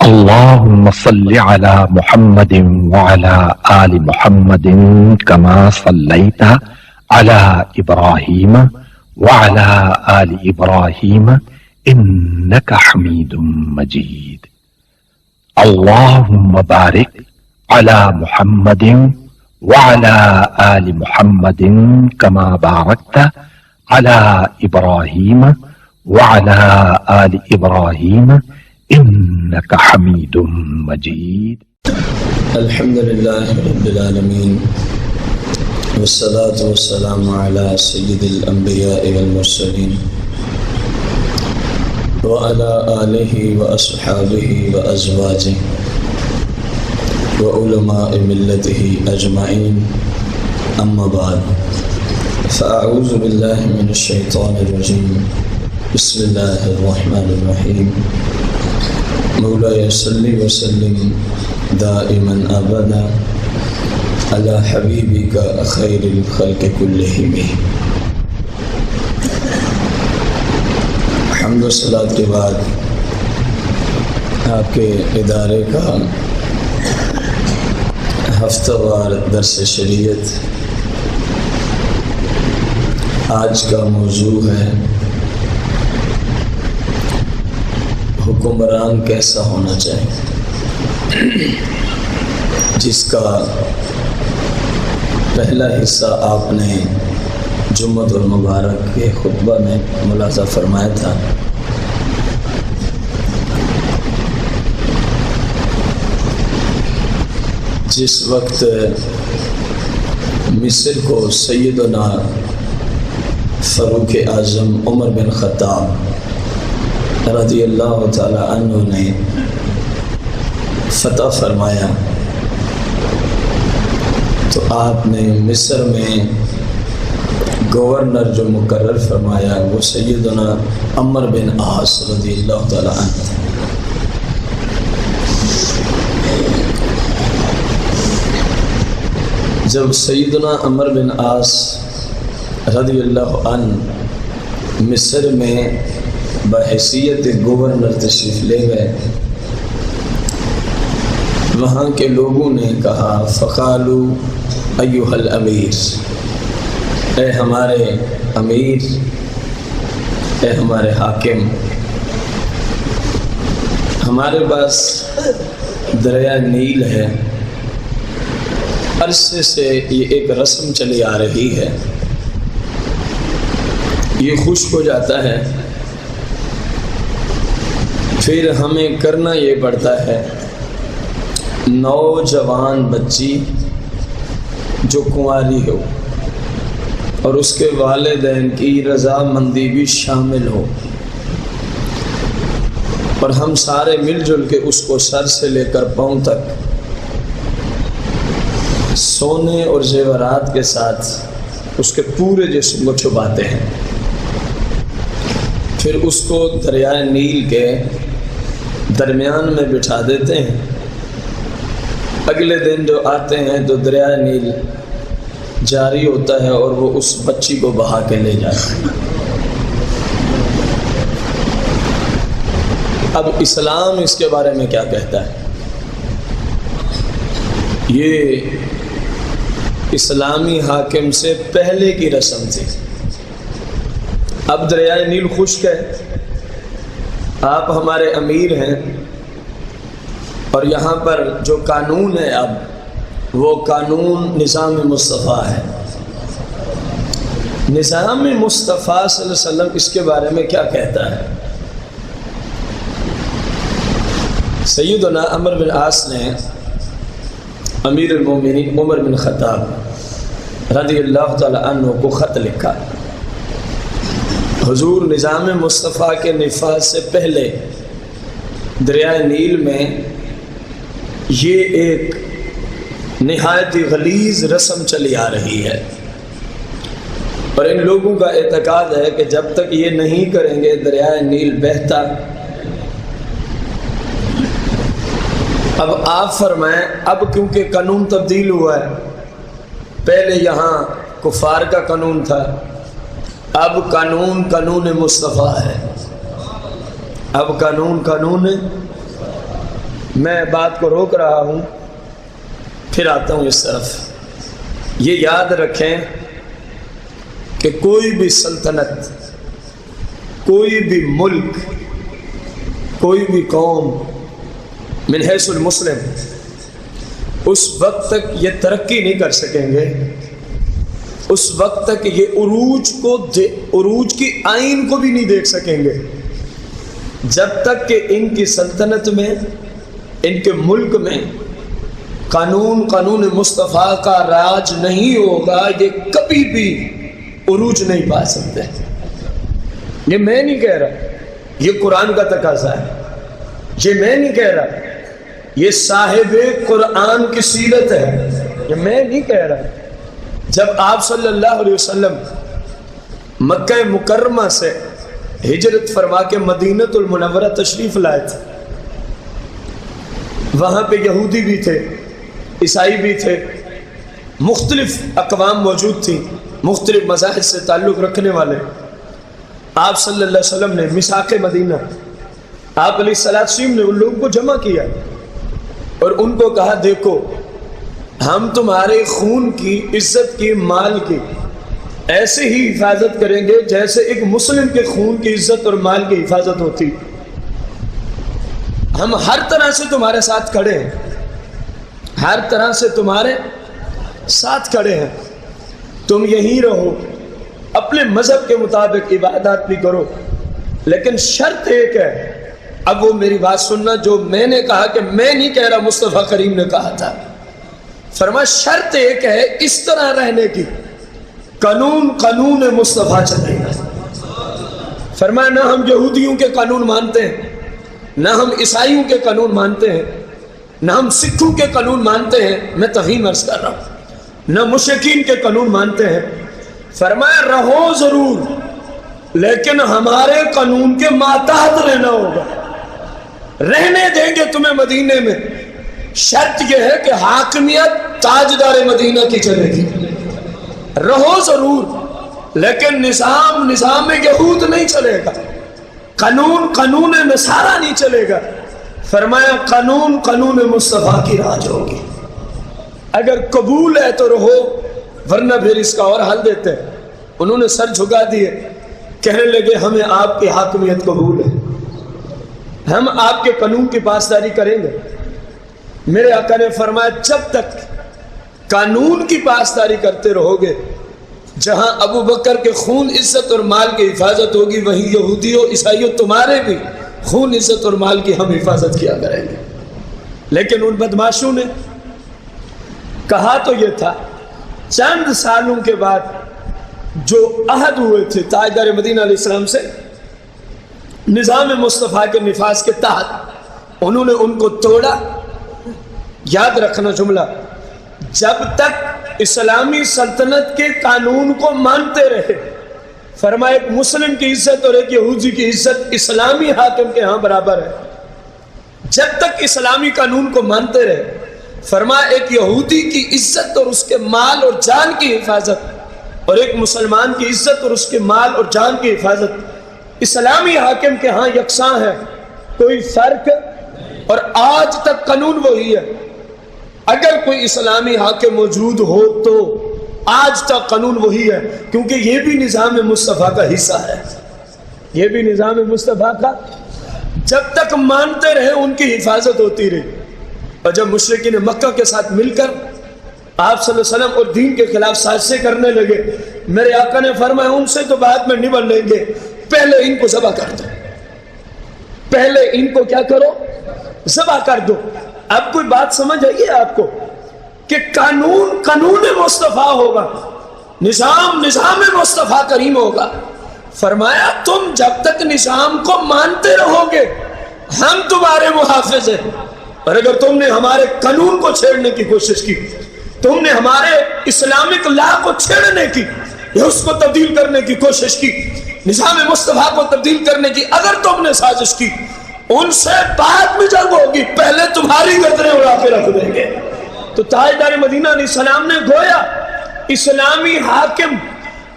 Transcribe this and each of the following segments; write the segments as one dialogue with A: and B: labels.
A: اللهم صل على محمد وعلى آل محمد كما صليت على إبراهيم وعلى آل إبراهيم إنك حميد مجيد. اللهم بارك على محمد وعلى آل محمد كما باركت على إبراهيم وعلى آل إبراهيم إنك حميد مجيد.
B: الحمد لله رب العالمين والصلاة والسلام على سيد الأنبياء والمرسلين وعلى آله وأصحابه وأزواجه وعلماء ملته أجمعين. أما بعد، فأعوذ بالله من الشيطان الرجيم. بسم الله الرحمن الرحيم. مولاي صل وسلم دائما أبدا على حبيبك خير الخلق كلهم. حمد و صلاۃ کے بعد آپ کے ادارے کا ہفتہ وار درس شریعت، آج کا موضوع ہے حکمران کیسا ہونا چاہیے، جس کا پہلا حصہ آپ نے جمعۃ المبارک کے خطبہ میں ملاحظہ فرمایا تھا. جس وقت مصر کو سیدنا فاروق اعظم عمر بن خطاب رضی اللہ تعالی عنہ نے فتح فرمایا، تو آپ نے مصر میں گورنر جو مقرر فرمایا وہ سیدنا عمر بن عاص رضی اللہ تعالی عنہ تھا. جب سیدنا عمر بن عاص رضی اللہ عنہ مصر میں بحیثیت گورنر تشریف لے گئے، وہاں کے لوگوں نے کہا فقالوا ایھا الامیر، اے ہمارے امیر، اے ہمارے حاکم، ہمارے پاس دریا نیل ہے، عرصے سے یہ ایک رسم چلی آ رہی ہے، یہ خشک ہو جاتا ہے، پھر ہمیں کرنا یہ پڑتا ہے نوجوان بچی جو کنواری ہو اور اس کے والدین کی رضامندی بھی شامل ہو، اور ہم سارے مل جل کے اس کو سر سے لے کر پاؤں تک سونے اور زیورات کے ساتھ اس کے پورے جسم کو چھپاتے ہیں، پھر اس کو دریائے نیل کے درمیان میں بٹھا دیتے ہیں. اگلے دن جو آتے ہیں تو دریائے نیل جاری ہوتا ہے اور وہ اس بچی کو بہا کے لے جاتے ہیں. اب اسلام اس کے بارے میں کیا کہتا ہے؟ یہ اسلامی حاکم سے پہلے کی رسم تھی. اب دریائے نیل خشک ہے، آپ ہمارے امیر ہیں، اور یہاں پر جو قانون ہے اب وہ قانون نظام مصطفیٰ ہے. نظام مصطفیٰ صلی اللہ علیہ وسلم اس کے بارے میں کیا کہتا ہے؟ سیدنا عمر بن عاص نے امیر المومنین عمر بن خطاب رضی اللہ تعالی عنہ کو خط لکھا. حضور نظام مصطفیٰ کے نفاذ سے پہلے دریائے نیل میں یہ ایک نہایت غلیظ رسم چلی آ رہی ہے، اور ان لوگوں کا اعتقاد ہے کہ جب تک یہ نہیں کریں گے دریائے نیل بہتا. اب آپ فرمائیں، اب کیونکہ قانون تبدیل ہوا ہے، پہلے یہاں کفار کا قانون تھا، اب قانون مصطفیٰ ہے. اب قانون میں بات کو روک رہا ہوں، پھر آتا ہوں اس طرف۔ یہ یاد رکھیں کہ کوئی بھی سلطنت، کوئی بھی ملک، کوئی بھی قوم من حیث المسلم اس وقت تک یہ ترقی نہیں کر سکیں گے، اس وقت تک یہ عروج کی آئین کو بھی نہیں دیکھ سکیں گے، جب تک کہ ان کی سلطنت میں، ان کے ملک میں قانون مصطفیٰ کا راج نہیں ہوگا، یہ کبھی بھی عروج نہیں پا سکتے۔ یہ میں نہیں کہہ رہا، یہ قرآن کا تقاضا ہے، یہ میں نہیں کہہ رہا، یہ صاحب قرآن کی سیرت ہے، یہ میں نہیں کہہ رہا۔ جب آپ صلی اللہ علیہ وسلم مکہ مکرمہ سے ہجرت فرما کے مدینہ المنورہ تشریف لائے تھے، وہاں پہ یہودی بھی تھے، عیسائی بھی تھے، مختلف اقوام موجود تھیں، مختلف مذاہب سے تعلق رکھنے والے۔ آپ صلی اللہ علیہ وسلم نے میثاق مدینہ، آپ علیہ السلام نے ان لوگوں کو جمع کیا اور ان کو کہا، دیکھو ہم تمہارے خون کی، عزت کی، مال کی ایسے ہی حفاظت کریں گے جیسے ایک مسلم کے خون کی، عزت اور مال کی حفاظت ہوتی۔ ہم ہر طرح سے تمہارے ساتھ کھڑے ہیں، ہر طرح سے تمہارے ساتھ کھڑے ہیں، تم یہیں رہو، اپنے مذہب کے مطابق عبادات بھی کرو، لیکن شرط ایک ہے۔ اب وہ میری بات سننا، جو میں نے کہا کہ میں نہیں کہہ رہا، مصطفیٰ کریم نے کہا تھا۔ فرمایا شرط ایک ہے اس طرح رہنے کی، قانون مصطفیٰ چلے گا۔ فرمایا نہ ہم یہودیوں کے قانون مانتے ہیں، نہ ہم عیسائیوں کے قانون مانتے ہیں، نہ ہم سکھوں کے قانون مانتے ہیں، میں توہین عرض کر رہا ہوں، نہ مشرکین کے قانون مانتے ہیں۔ فرمایا رہو ضرور، لیکن ہمارے قانون کے ماتحت رہنا ہوگا، رہنے دیں گے تمہیں مدینے میں، شرط یہ ہے کہ حاکمیت تاجدار مدینہ کی چلے گی، رہو ضرور، لیکن نظام یہود نہیں چلے گا، قانون نصارہ نہیں چلے گا۔ فرمایا قانون مصطفیٰ کی راج ہوگی، اگر قبول ہے تو رہو، ورنہ پھر اس کا اور حل دیتے ہیں۔ انہوں نے سر جھکا دیے، کہنے لگے ہمیں آپ کی حاکمیت قبول ہے، ہم آپ کے قانون کی پاسداری کریں گے۔ میرے آقا نے فرمایا جب تک قانون کی پاسداری کرتے رہو گے، جہاں ابو بکر کے خون، عزت اور مال کی حفاظت ہوگی، وہیں یہودیوں، عیسائیوں، تمہارے بھی خون، عزت اور مال کی ہم حفاظت کیا کریں گے۔ لیکن ان بدماشوں نے کہا تو یہ تھا، چند سالوں کے بعد جو عہد ہوئے تھے تاجدار مدینہ علیہ السلام سے نظام مصطفیٰ کے نفاذ کے تحت، انہوں نے ان کو توڑا۔ یاد رکھنا جملہ، جب تک اسلامی سلطنت کے قانون کو مانتے رہے، فرمایا ایک مسلم کی عزت اور ایک یہودی کی عزت اسلامی حاکم کے ہاں برابر ہے، جب تک اسلامی قانون کو مانتے رہے۔ فرمایا ایک یہودی کی عزت اور اس کے مال اور جان کی حفاظت اور ایک مسلمان کی عزت اور اس کے مال اور جان کی حفاظت اسلامی حاکم کے ہاں یکساں ہے، کوئی فرق، اور آج تک قانون وہی ہے۔ اگر کوئی اسلامی حاکم موجود ہو تو آج تک قانون وہی ہے، کیونکہ یہ بھی نظام مصطفیٰ کا حصہ ہے، یہ بھی نظام مصطفیٰ کا، جب تک مانتے رہے ان کی حفاظت ہوتی رہی۔ اور جب مشرکین مکہ کے ساتھ مل کر آپ صلی اللہ علیہ وسلم اور دین کے خلاف سازشیں کرنے لگے، میرے آقا نے فرمایا ان سے تو بعد میں نبل لیں گے، پہلے ان کو ذبح کر دو، پہلے ان کو کیا کرو، ذبح کر دو۔ اب کوئی بات سمجھ آئیے آپ کو کہ قانون مصطفیٰ ہوگا، نظام مصطفیٰ کریم ہوگا۔ فرمایا تم جب تک نظام کو مانتے رہو گے ہم تمہارے محافظ ہیں، اور اگر تم نے ہمارے قانون کو چھیڑنے کی کوشش کی، تم نے ہمارے اسلامک لا کو چھیڑنے کی یا اس کو تبدیل کرنے کی کوشش کی، نظام مصطفیٰ کو تبدیل کرنے کی اگر تم نے سازش کی، ان سے بعد میں جنگ ہوگی، پہلے تمہاری گردنیں اڑا کے رکھ دیں گے۔ تو تاجدار مدینہ علیہ السلام نے گویا اسلامی حاکم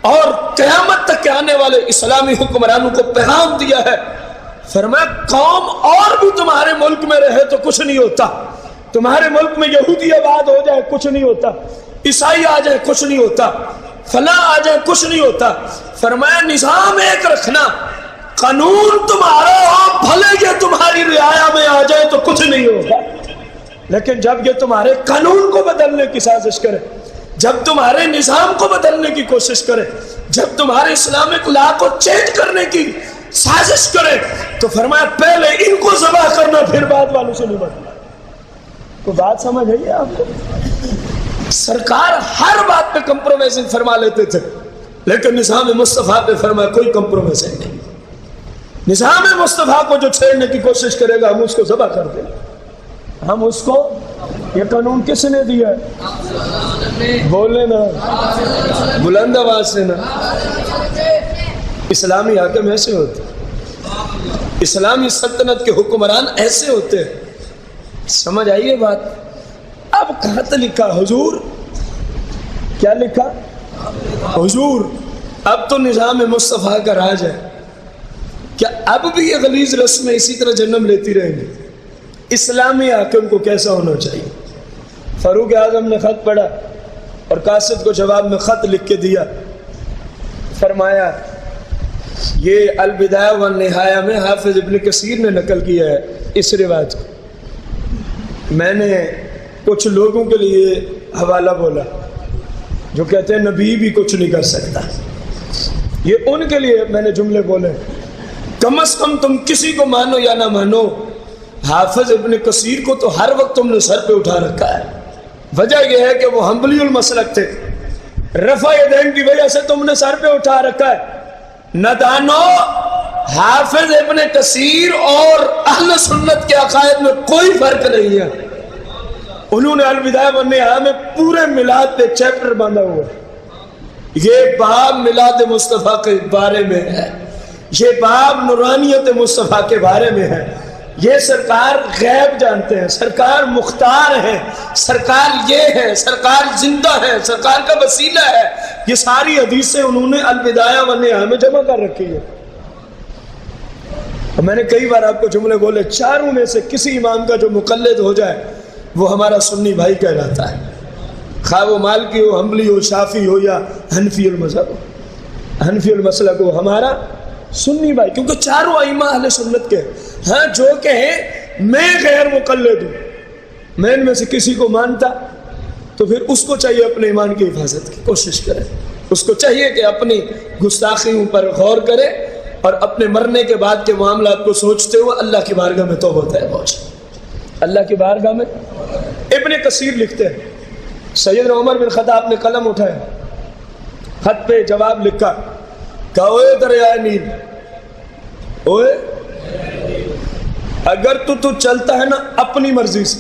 B: اور قیامت تک کے آنے والے اسلامی حکمرانوں کو پیغام دیا ہے۔ فرمایا قوم اور بھی تمہارے ملک میں رہے تو کچھ نہیں ہوتا، تمہارے ملک میں یہودی آباد ہو جائے کچھ نہیں ہوتا، عیسائی آ جائے کچھ نہیں ہوتا، فلاں آ جائے کچھ نہیں ہوتا۔ فرمایا نظام ایک رکھنا، قانون تمہارا ہو، بھلے یہ تمہاری رعایا میں آ جائے تو کچھ نہیں ہوگا، لیکن جب یہ تمہارے قانون کو بدلنے کی سازش کرے، جب تمہارے نظام کو بدلنے کی کوشش کرے، جب تمہارے اسلامک لا کو چینج کرنے کی سازش کرے، تو فرمایا پہلے ان کو ذبح کرنا، پھر بعد والوں سے نمٹنا۔ تو بات سمجھ آئی ہے آپ کو؟ سرکار ہر بات پہ کمپرومائزنگ فرما لیتے تھے، لیکن نظام مصطفیٰ پہ فرمایا کوئی کمپرومائزنگ نہیں۔ نظام مصطفیٰ کو جو چھیڑنے کی کوشش کرے گا ہم اس کو ذبح کر دیں گے، ہم اس کو۔ یہ قانون کس نے دیا ہے؟ بولے نا، بلند آواز سے نا۔ اسلامی حاکم ایسے ہوتے، اسلامی سلطنت کے حکمران ایسے ہوتے۔ سمجھ آئیے بات؟ اب خط لکھا حضور، کیا لکھا؟ حضور۔ اب تو نظام مصطفیٰ کا راج ہے، کیا اب بھی یہ غلیظ رسمیں اسی طرح جنم لیتی رہیں گی؟ اسلامی حاکم کو کیسا ہونا چاہیے؟ فاروق اعظم نے خط پڑھا اور قاصد کو جواب میں خط لکھ کے دیا، فرمایا یہ البدایہ والنہایہ میں حافظ ابن کثیر نے نقل کیا ہے اس روایت کو، میں نے کچھ لوگوں کے لیے حوالہ بولا جو کہتے ہیں نبی بھی کچھ نہیں کر سکتا، یہ ان کے لیے میں نے جملے بولے۔ کم از کم تم کسی کو مانو یا نہ مانو، حافظ ابن کثیر کو تو ہر وقت تم نے سر پہ اٹھا رکھا ہے۔ وجہ یہ ہے کہ وہ حنبلی المسلک تھے، رفع یدین کی وجہ سے تم نے سر پہ اٹھا رکھا ہے۔ ندانو، حافظ ابن کثیر اور اہل سنت کے عقائد میں کوئی فرق نہیں ہے۔ انہوں نے البدایہ والنہایہ میں پورے میلاد پہ چیپٹر باندھا ہوا، یہ باب میلاد مصطفیٰ کے بارے میں ہے، یہ باب نورانیت مصطفیٰ کے بارے میں ہے، یہ سرکار غیب جانتے ہیں، سرکار مختار ہیں، سرکار یہ ہے، سرکار زندہ ہے، سرکار کا وسیلہ ہے۔ یہ ساری حدیثیں انہوں نے البدایہ والنہایہ میں جمع کر رکھی ہے۔ میں نے کئی بار آپ کو جملے بولے، چاروں میں سے کسی امام کا جو مقلد ہو جائے وہ ہمارا سنی بھائی کہلاتا ہے، خواہ وہ مالکی ہو، حنبلی ہو، شافعی ہو یا حنفی المذہب ہو، حنفی المسلک ہو، ہمارا سنی بھائی، کیونکہ چاروں ائمہ اہل سنت کے۔ ہاں جو کہے میں غیر مقلد ہوں، میں ان میں سے کسی کو مانتا، تو پھر اس کو چاہیے اپنے ایمان کی حفاظت کی کوشش کرے، اس کو چاہیے کہ اپنی گستاخیوں پر غور کرے اور اپنے مرنے کے بعد کے معاملات کو سوچتے ہوئے اللہ کی بارگاہ میں توبہ طیب ہو جائے، اللہ کی بارگاہ میں۔ ابن کثیر لکھتے ہیں سیدنا عمر بن خطاب نے قلم اٹھایا، خط پہ جواب لکھا، کہا اوے دریائے نیل، اوے اگر تو چلتا ہے نا اپنی مرضی سے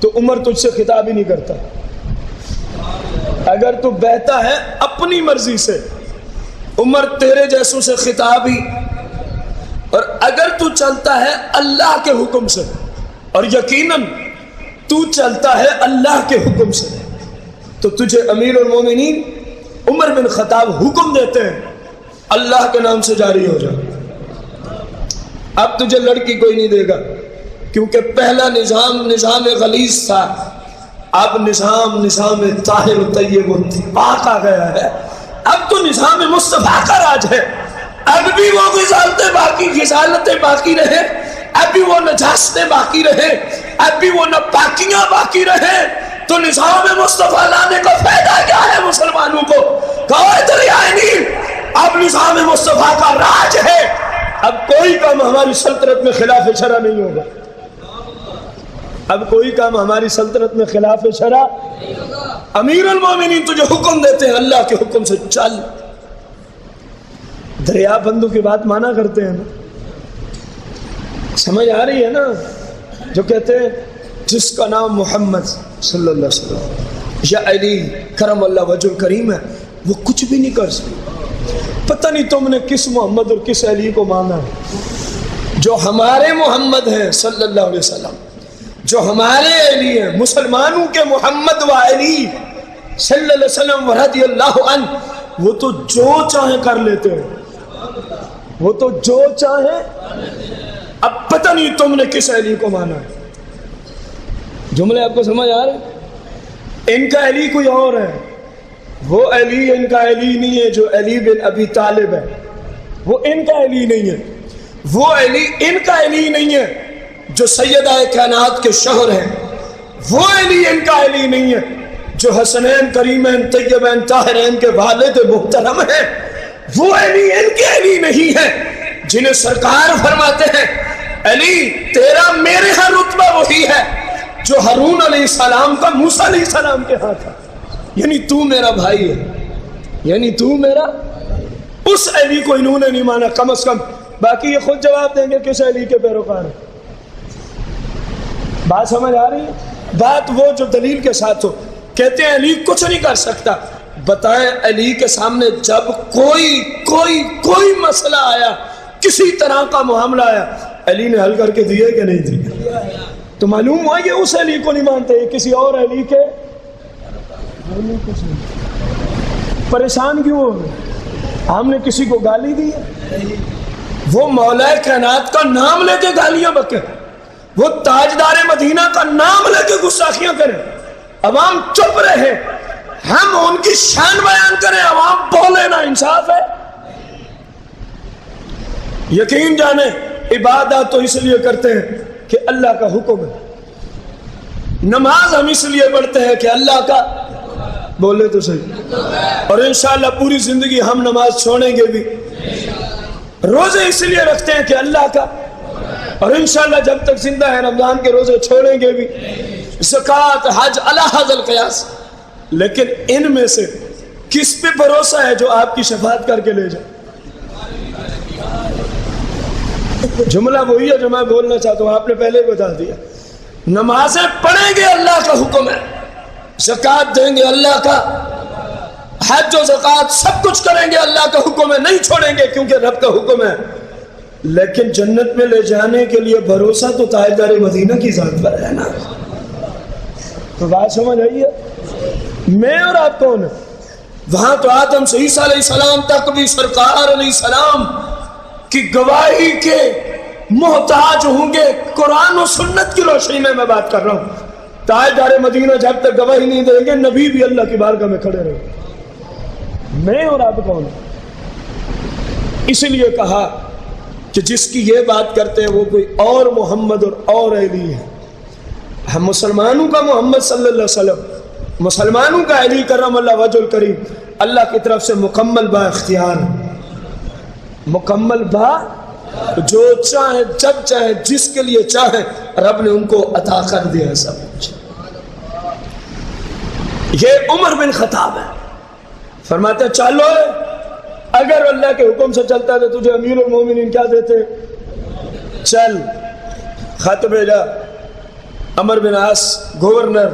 B: تو عمر تجھ سے خطاب ہی نہیں کرتا، اگر تو بہتا ہے اپنی مرضی سے عمر تیرے جیسوں سے خطاب ہی، اور اگر تو چلتا ہے اللہ کے حکم سے، اور یقیناً تو چلتا ہے اللہ کے حکم سے، تو تجھے امیر المومنین عمر بن خطاب حکم دیتے ہیں اللہ کے نام سے جاری ہو جا، اب تجھے لڑکی کوئی نہیں دے گا، کیونکہ پہلا نظام غلیظ تھا، اب نظام طاہر و طیب و پاک آ گیا ہے، اب تو نظام مصطفیٰ کا راج ہے، اب بھی وہ غزالتیں باقی رہے، اب بھی وہ نجاستیں باقی رہے، اب بھی وہ ناپاکیاں باقی رہے، تو نظام مصطفیٰ لانے کا فائدہ کیا ہے مسلمانوں کو؟ کہو دریائے نیل، اب نظام مصطفیٰ کا راج ہے، اب کوئی کام ہماری سلطنت میں خلاف شرع نہیں ہوگا، اب کوئی کام ہماری سلطنت میں خلاف شرع۔ امیر المومنین تجھے حکم دیتے ہیں اللہ کے حکم سے چل۔ دریا بندوں کی بات مانا کرتے ہیں نا، سمجھ آ رہی ہے نا؟ جو کہتے ہیں جس کا نام محمد صلی اللہ علیہ وسلم یا علی کرم اللہ وجہ کریم ہے وہ کچھ بھی نہیں کر سکتے۔ پتہ نہیں تم نے کس محمد اور کس علی کو مانا ہے؟ جو ہمارے محمد ہیں صلی اللہ علیہ وسلم، جو ہمارے علی ہیں، مسلمانوں کے محمد و علی صلی اللہ علیہ وسلم و رضی اللہ عنہ، وہ تو جو چاہیں کر لیتے ہیں، وہ تو جو چاہیں پتہ نہیں تم نے کس علی کو مانا ہے۔ جملے آپ کو سمجھ آ رہے ہیں؟ ان کا علی کوئی اور ہے، وہ علی ان کا علی نہیں ہے جو علی بن ابی طالب ہے، وہ ان کا علی نہیں ہے۔ وہ علی ان کا علی نہیں ہے جو سیدہ کائنات کے شوہر ہیں، وہ علی ان کا علی نہیں ہے جو حسنین کریمین طیبین طاہرین کے والد محترم ہیں، وہ علی ان کے علی نہیں ہے جنہیں سرکار فرماتے ہیں علی تیرا میرے ہاں رتبہ وہی ہے جو ہارون علیہ السلام کا موسیٰ علیہ السلام کے ہاں تھا، یعنی تو میرا بھائی ہے، یعنی تو میرا۔ اس علی کو انہوں نے نہیں مانا کم از کم، باقی یہ خود جواب دیں گے کس علی کے پیروکار ہیں۔ بات سمجھ آ رہی ہے؟ بات وہ جو دلیل کے ساتھ ہو، کہتے ہیں علی کچھ نہیں کر سکتا، بتائیں علی کے سامنے جب کوئی مسئلہ آیا، کسی طرح کا معاملہ آیا، علی نے حل کر کے دیے کہ نہیں دیے؟ تو معلوم ہوا یہ اس علی کو نہیں مانتے، یہ کسی اور علی کے پریشان کیوں ہو گئے؟ ہم نے کسی کو گالی دی ہے؟ وہ مولا کائنات کا نام لے کے گالیاں بکے، وہ تاجدار مدینہ کا نام لے کے گستاخیاں کریں، عوام چپ رہے، ہم ان کی شان بیان کریں، عوام بولے نا، انصاف ہے؟ یقین جانے عبادت تو اس لیے کرتے ہیں کہ اللہ کا حکم ہے، نماز ہم اس لیے پڑھتے ہیں کہ اللہ کا، بولے تو صحیح، اور انشاءاللہ پوری زندگی ہم نماز چھوڑیں گے بھی، روزے اس لیے رکھتے ہیں کہ اللہ کا، اور انشاءاللہ جب تک زندہ ہے رمضان کے روزے چھوڑیں گے بھی، زکوٰۃ حج علی ھذا القیاس۔ لیکن ان میں سے کس پہ بھروسہ ہے جو آپ کی شفاعت کر کے لے جائے؟ جملہ وہی ہے جو میں بولنا چاہتا ہوں، آپ نے پہلے بتا دیا، نمازیں پڑھیں گے اللہ کا حکم ہے، زکوٰۃ دیں گے اللہ کا، حج و زکوٰۃ سب کچھ کریں گے اللہ کا حکم ہے، نہیں چھوڑیں گے کیونکہ رب کا حکم ہے، لیکن جنت میں لے جانے کے لیے بھروسہ تو تاجدار مدینہ کی ذات پر ہے نا۔ تو بات سمجھ آئی ہے؟ میں اور آپ کون ہیں؟ وہاں تو آدم سے عیسیٰ علیہ السلام تک بھی سرکار علیہ السلام کی گواہی کے محتاج ہوں گے، قرآن و سنت کی روشنی میں بات کر رہا ہوں۔ تاجدار مدینہ جب تک گواہی نہیں دیں گے، نبی بھی اللہ کی بارگاہ میں کھڑے رہیں گے۔ میں اور آپ کون ہیں؟ اس لیے کہا کہ جس کی یہ بات کرتے ہیں وہ کوئی اور محمد اور علی ہے۔ ہم مسلمانوں کا محمد صلی اللہ علیہ وسلم، مسلمانوں کا علی کرم اللہ وجہ الکریم، اللہ کی طرف سے مکمل با اختیار، مکمل با، جو چاہیں جب چاہیں جس کے لیے چاہیں رب نے ان کو عطا کر دیا ہے سب کچھ۔ یہ عمر بن خطاب ہے، فرماتے ہیں چلو اگر اللہ کے حکم سے چلتا ہے تو تجھے امیر المومنین کیا دیتے؟ چل خط بھیجا، عمر بن عاص گورنر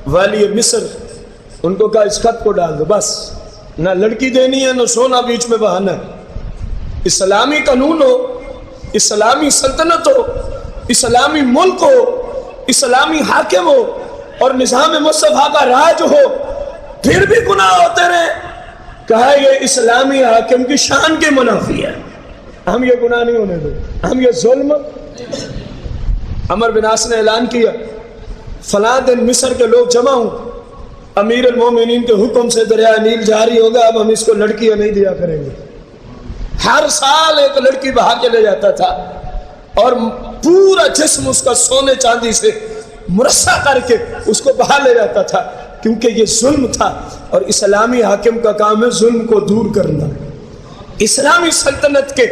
B: والی مصر، ان کو کہا اس خط کو ڈال دو، بس نہ لڑکی دینی ہے نہ سونا بیچ میں بہانا ہے، اسلامی قانون ہو، اسلامی سلطنت ہو، اسلامی ملک ہو، اسلامی حاکم ہو اور نظام مصطفیٰ کا راج ہو، پھر بھی گناہ ہوتے رہے، کہا یہ اسلامی حاکم کی شان کے منافی ہے، ہم یہ گناہ نہیں ہونے دیں، ہم یہ ظلم۔ عمر بن عاص نے اعلان کیا فلاں دن مصر کے لوگ جمع ہوں، امیر المومنین کے حکم سے دریائے نیل جاری ہوگا، اب ہم اس کو لڑکیاں نہیں دیا کریں گے۔ ہر سال ایک لڑکی بہا کے لے جاتا تھا اور پورا جسم اس کا سونے چاندی سے مرصع کر کے اس کو بہا لے جاتا تھا، کیونکہ یہ ظلم تھا، اور اسلامی حاکم کا کام ہے ظلم کو دور کرنا، اسلامی سلطنت کے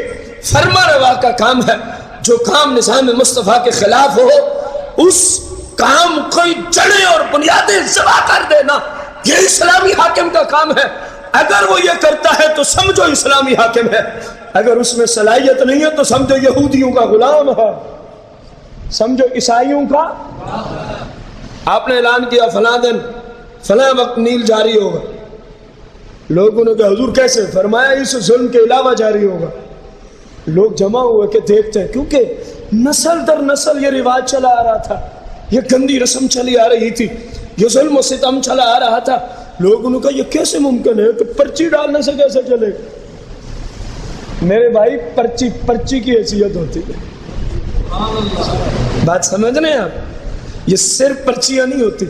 B: فرما روا کا کام ہے، جو کام نظام مصطفیٰ کے خلاف ہو اس کام کو جڑیں اور بنیادیں زبا کر دینا، یہ اسلامی حاکم کا کام ہے۔ اگر وہ یہ کرتا ہے تو سمجھو اسلامی حاکم ہے، اگر اس میں صلاحیت نہیں ہے تو سمجھو یہودیوں کا غلام ہے، سمجھو عیسائیوں کا۔ آپ نے اعلان کیا فلاں دن فلاں وقت نیل جاری ہوگا، لوگوں نے کہا حضور کیسے؟ فرمایا اس ظلم کے علاوہ جاری ہوگا۔ لوگ جمع ہوئے کہ دیکھتے ہیں، کیونکہ نسل در نسل یہ رواج چلا آ رہا تھا، یہ گندی رسم چلی آ رہی تھی، یہ ظلم و ستم چلا آ رہا تھا۔ لوگوں نے کہا یہ کیسے ممکن ہے کہ پرچی ڈالنے سے کیسے چلے گا؟ میرے بھائی پرچی کی حیثیت ہوتی ہے، بات سمجھ رہے ہیں آپ؟ یہ صرف پرچیاں نہیں ہوتی،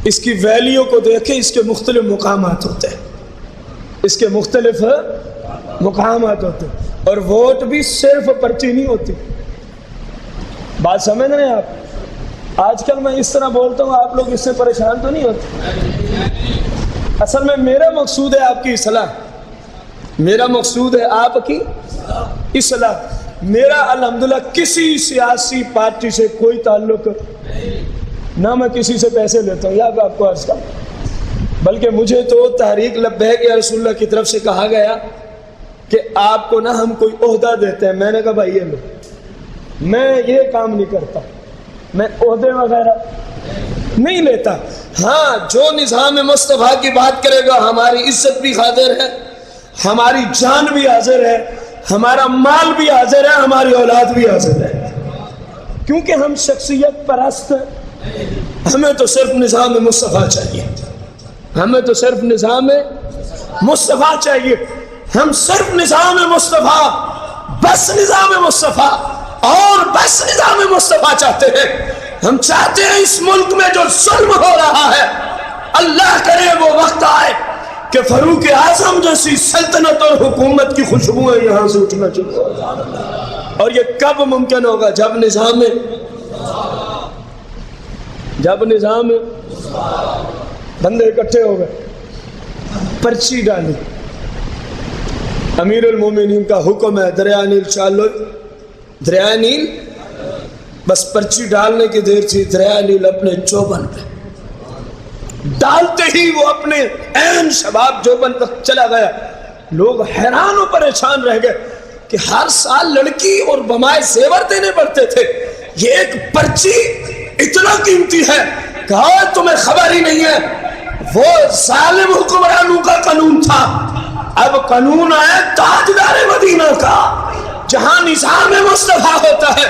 B: اس کی ویلیو کو دیکھیں، اس کے مختلف مقامات ہوتے ہیں، اس کے مختلف مقامات ہوتے ہیں، اور ووٹ بھی صرف پرچی نہیں ہوتی۔ بات سمجھ رہے ہیں آپ؟ آج کل میں اس طرح بولتا ہوں، آپ لوگ اس سے پریشان تو نہیں ہوتے؟ اصل میں میرا مقصود ہے آپ کی اصلاح، میرا مقصود ہے آپ کی اصلاح۔ میرا الحمدللہ کسی سیاسی پارٹی سے کوئی تعلق نہ میں کسی سے پیسے لیتا ہوں، یا آپ کو عرض کروں، بلکہ مجھے تو تحریک لبیک یا رسول اللہ کی طرف سے کہا گیا کہ آپ کو نہ ہم کوئی عہدہ دیتے ہیں۔ میں نے کہا بھائی یہ لو، میں یہ کام نہیں کرتا، میں عہدے وغیرہ نہیں لیتا۔ ہاں، جو نظام مصطفیٰ کی بات کرے گا، ہماری عزت بھی حاضر ہے، ہماری جان بھی حاضر ہے، ہمارا مال بھی حاضر ہے، ہماری اولاد بھی حاضر ہے، کیونکہ ہم شخصیت پرست ہیں۔ ہمیں تو صرف نظام مصطفیٰ چاہیے، ہمیں تو صرف نظام مصطفیٰ چاہیے، ہم صرف نظام مصطفیٰ، بس نظام مصطفیٰ اور بس نظام مصطفیٰ چاہتے ہیں۔ ہم چاہتے ہیں اس ملک میں جو ظلم ہو رہا ہے، اللہ کرے وہ وقت آئے کہ فاروق اعظم جیسی سلطنت اور حکومت کی خوشبوئیں یہاں سے اٹھنا شروع ہو جائیں۔ اور یہ کب ممکن ہوگا؟ جب نظام بندے اکٹھے ہو گئے، پرچی ڈالی، امیر المومنین کا حکم ہے دریائے نیل چالو، دریائے نیل، بس پرچی ڈالنے کی دیر تھی، دریائے نیل اپنے چوبن پہ ڈالتے ہی وہ اپنے عین شباب چوبن تک چلا گیا۔ لوگ حیران و پریشان رہ گئے کہ ہر سال لڑکی اور بمائے زیور دینے پڑتے تھے، یہ ایک پرچی اتنا قیمتی ہے، کہا تمہیں خبر ہی نہیں ہے، وہ ظالم حکمرانوں کا قانون تھا، اب قانون آیا تاجدار مدینہ کا، جہاں نظام مصطفیٰ ہوتا ہے۔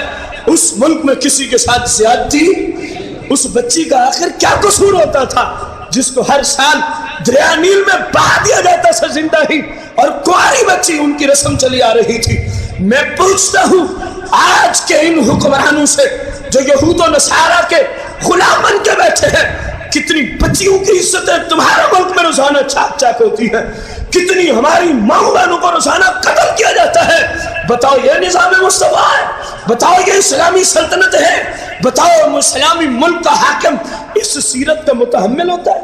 B: اس ملک میں کسی کے ساتھ زیادتی، اس بچی کا آخر کیا قصور ہوتا تھا جس کو ہر سال دریا نیل میں بہا دیا جاتا تھا زندہ ہی، اور کواری بچی ان کی رسم چلی آ رہی تھی۔ میں پوچھتا ہوں آج کے ان حکمرانوں سے جو یہود و نصارہ کے غلام بن کے بیٹھے ہیں، کتنی بچیوں کی عزتیں تمہارے ملک میں روزانہ چاک چاک ہوتی ہیں، کتنی ہماری ماں بہنوں کو روزانہ قتل کیا جاتا ہے۔ بتاؤ یہ نظام مصطفیٰ ہے؟ بتاؤ یہ اسلامی سلطنت ہے؟ بتاؤ اسلامی ملک کا حاکم اس سیرت کا متحمل ہوتا ہے؟